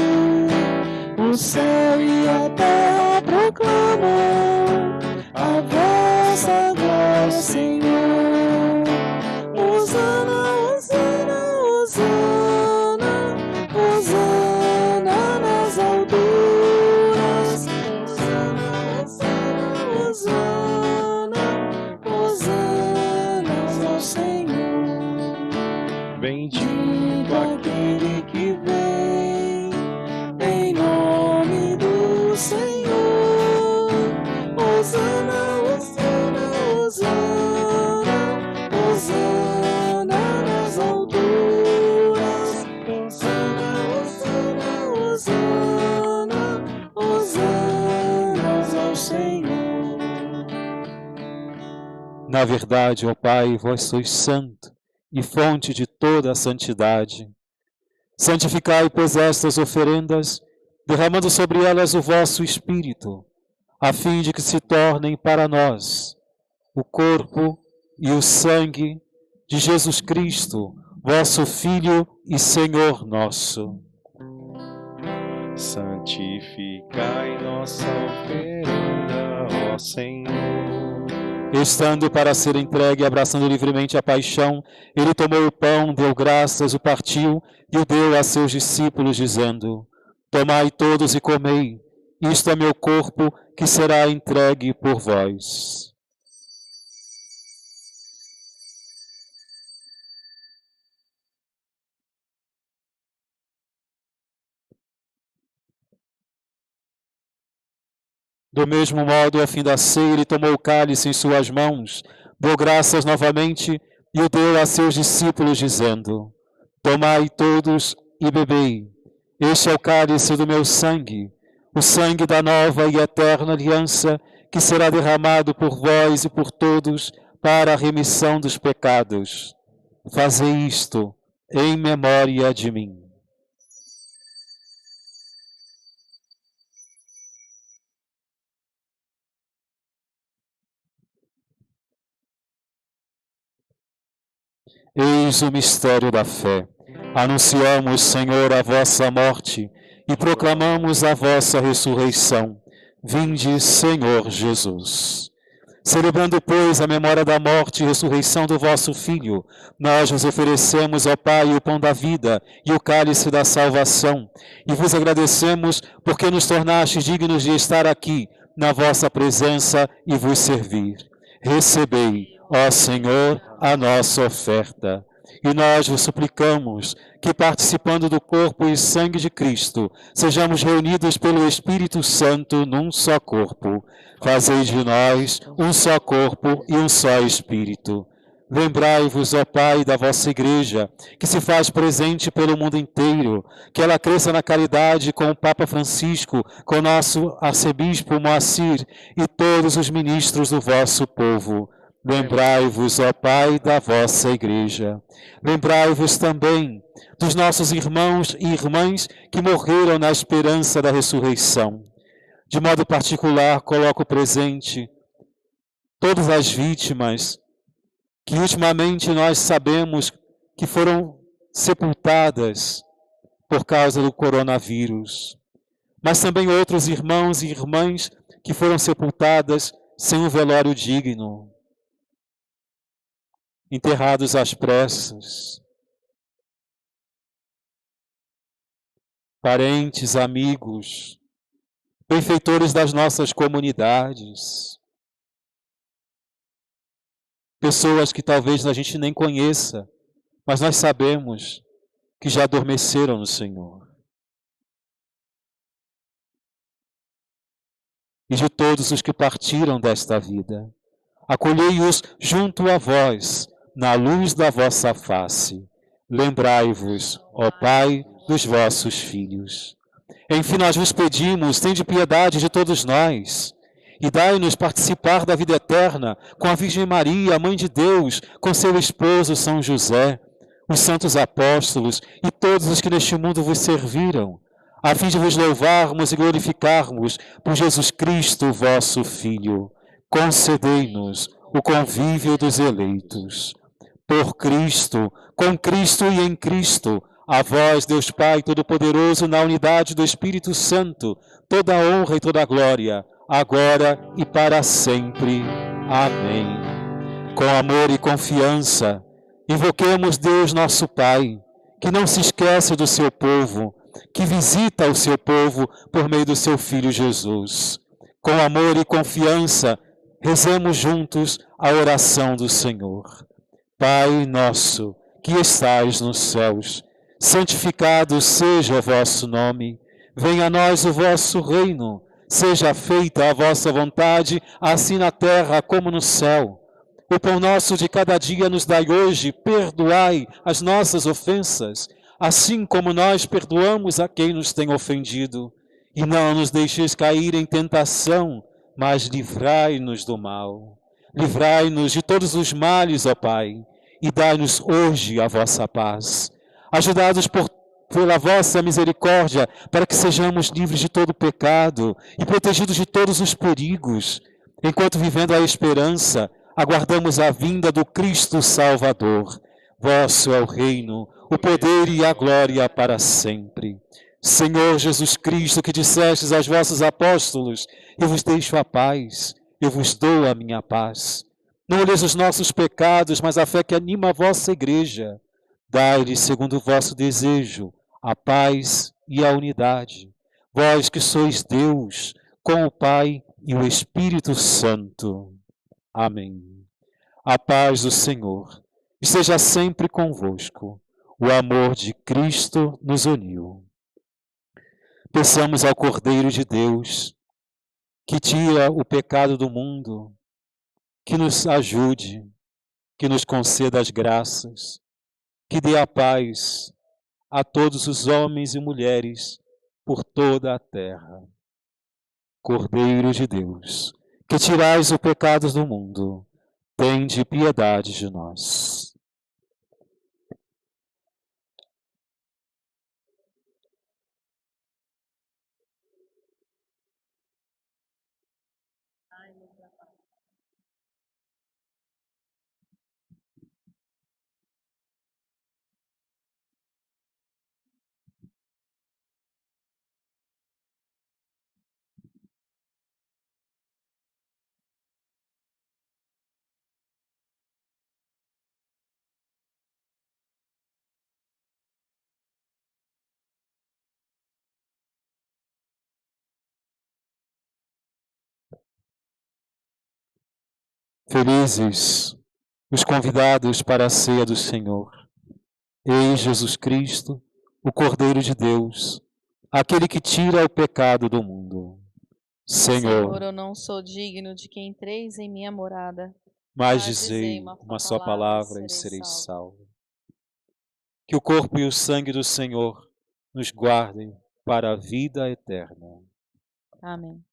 o céu e a terra proclamam a vossa glória, Senhor. Hosana, Hosana, Hosana, Hosana nas alturas. Hosana, Hosana, Hosana, Hosana ao Senhor. Bendito Aquele que vem em nome do Senhor. Hosana, Hosana, Hosana, Hosana nas alturas. Hosana, Hosana, Hosana, Hosana ao Senhor. Na verdade, ó Pai, vós sois santo e fonte de toda a santidade. Santificai, pois, estas oferendas, derramando sobre elas o vosso Espírito, a fim de que se tornem para nós o corpo e o sangue de Jesus Cristo, vosso Filho e Senhor nosso. santificai nossa oferenda, ó Senhor. Estando para ser entregue, abraçando livremente a paixão, ele tomou o pão, deu graças, o partiu e o deu a seus discípulos, dizendo: Tomai todos e comei, isto é meu corpo, que será entregue por vós. Do mesmo modo, ao fim da ceia, ele tomou o cálice em suas mãos, deu graças novamente e o deu a seus discípulos, dizendo: Tomai todos e bebei. Este é o cálice do meu sangue, o sangue da nova e eterna aliança, que será derramado por vós e por todos para a remissão dos pecados. Fazei isto em memória de mim. Eis o mistério da fé. Anunciamos, Senhor, a vossa morte e proclamamos a vossa ressurreição. Vinde, Senhor Jesus. Celebrando, pois, a memória da morte e ressurreição do vosso Filho, nós vos oferecemos, ó Pai, o pão da vida e o cálice da salvação, e vos agradecemos porque nos tornastes dignos de estar aqui, na vossa presença, e vos servir. Recebei, ó Senhor, a nossa oferta. E nós vos suplicamos que, participando do corpo e sangue de Cristo, sejamos reunidos pelo Espírito Santo num só corpo. Fazei de nós um só corpo e um só Espírito. Lembrai-vos, ó Pai, da vossa Igreja, que se faz presente pelo mundo inteiro, que ela cresça na caridade com o Papa Francisco, com o nosso arcebispo Moacir e todos os ministros do vosso povo. Lembrai-vos, ó Pai, da vossa Igreja. Lembrai-vos também dos nossos irmãos e irmãs que morreram na esperança da ressurreição. De modo particular, coloco presente todas as vítimas que ultimamente nós sabemos que foram sepultadas por causa do coronavírus. Mas também outros irmãos e irmãs que foram sepultadas sem um velório digno, enterrados às pressas. Parentes, amigos, benfeitores das nossas comunidades, pessoas que talvez a gente nem conheça, mas nós sabemos que já adormeceram no Senhor. E de todos os que partiram desta vida, acolhei-os junto a vós, na luz da vossa face. Lembrai-vos, ó Pai, dos vossos filhos. Enfim, nós vos pedimos, tende piedade de todos nós, e dai-nos participar da vida eterna com a Virgem Maria, Mãe de Deus, com seu esposo São José, os santos apóstolos e todos os que neste mundo vos serviram, a fim de vos louvarmos e glorificarmos por Jesus Cristo, vosso Filho. Concedei-nos o convívio dos eleitos. Por Cristo, com Cristo e em Cristo, a vós, Deus Pai Todo-Poderoso, na unidade do Espírito Santo, toda a honra e toda a glória, agora e para sempre. Amém. Com amor e confiança, invoquemos Deus nosso Pai, que não se esquece do seu povo, que visita o seu povo por meio do seu Filho Jesus. Com amor e confiança, rezemos juntos a oração do Senhor. Pai nosso, que estais nos céus, santificado seja o vosso nome. Venha a nós o vosso reino. Seja feita a vossa vontade, assim na terra como no céu. O pão nosso de cada dia nos dai hoje. Perdoai as nossas ofensas, assim como nós perdoamos a quem nos tem ofendido. E não nos deixeis cair em tentação, mas livrai-nos do mal. Livrai-nos de todos os males, ó Pai, e dai-nos hoje a vossa paz. Ajudados pela vossa misericórdia, para que sejamos livres de todo pecado e protegidos de todos os perigos, enquanto vivendo a esperança, aguardamos a vinda do Cristo Salvador. Vosso é o reino, o poder e a glória para sempre. Senhor Jesus Cristo, que dissestes aos vossos apóstolos: eu vos deixo a paz, eu vos dou a minha paz. Não olheis os nossos pecados, mas a fé que anima a vossa igreja. Dai-lhes, segundo o vosso desejo, a paz e a unidade. Vós que sois Deus, com o Pai e o Espírito Santo. Amém. A paz do Senhor esteja sempre convosco. O amor de Cristo nos uniu. Peçamos ao Cordeiro de Deus que tira o pecado do mundo, que nos ajude, que nos conceda as graças, que dê a paz a todos os homens e mulheres por toda a terra. Cordeiro de Deus, que tirais o pecado do mundo, tende piedade de nós. Felizes os convidados para a ceia do Senhor. Eis Jesus Cristo, o Cordeiro de Deus, aquele que tira o pecado do mundo. Senhor, eu não sou digno de que entreis em minha morada, mas dizei uma só palavra e serei salvo. Que o corpo e o sangue do Senhor nos guardem para a vida eterna. Amém.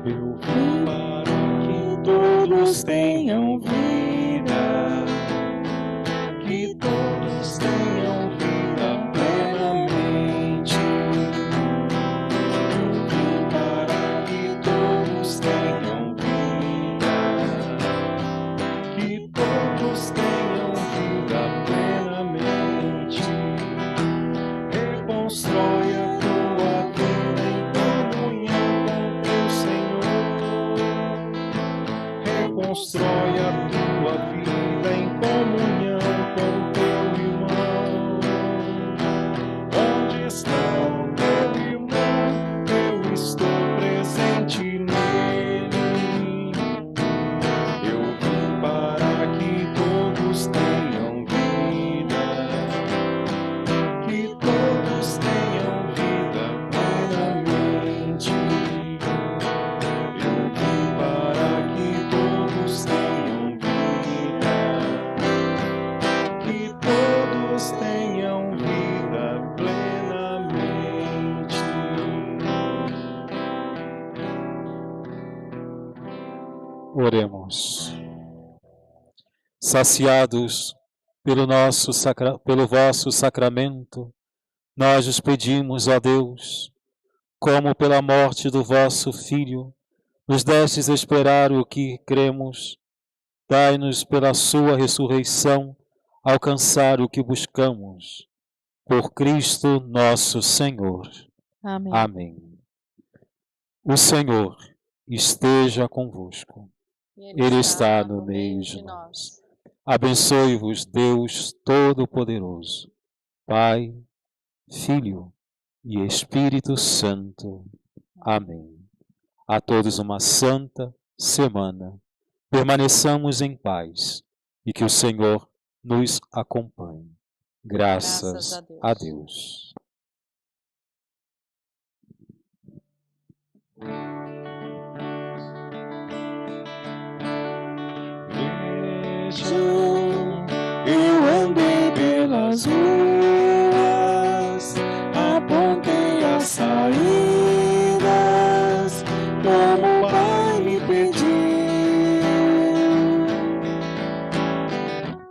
Eu vim para que todos tenham vida, que todos tenham vida plenamente. Eu vim para que todos tenham vida, que todos tenham vida plenamente. Reconstrói a tua vida em comunhão com teu Senhor. Reconstrói a tua vida em comunhão com teu irmão. Onde está o teu irmão? Eu estou presente nele. Eu vim para que todos tenham vida, que todos tenham vida plenamente. Eu vim para que todos tenham vida, que todos tenham vida plenamente. Oremos. Saciados pelo vosso sacramento, nós os pedimos, ó Deus, como pela morte do vosso Filho, nos destes esperar o que cremos, dai-nos pela sua ressurreição alcançar o que buscamos. Por Cristo nosso Senhor. Amém. Amém. O Senhor esteja convosco. Ele está no meio de nós. Abençoe-vos, Deus Todo-Poderoso, Pai, Filho e Espírito Santo. Amém. A todos uma santa semana. Permaneçamos em paz e que o Senhor nos acompanhe. Graças a Deus. Eu andei pelas ruas, apontei as saídas, como o Pai me pediu.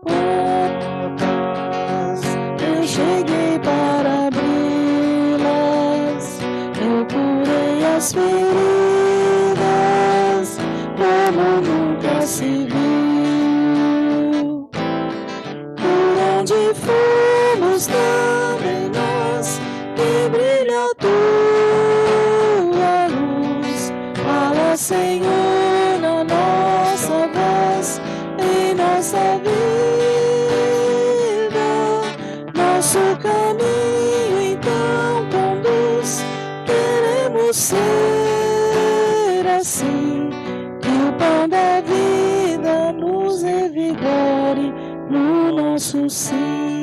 Portas, eu cheguei para abri-las, eu curei as feridas, como nunca se viu. Onde fomos também nós, que brilha a tua luz. Fala, Senhor, na nossa voz, em nossa vida. Nosso caminho então conduz, queremos ser assim, que o pão da vida nos revigore no nosso sim.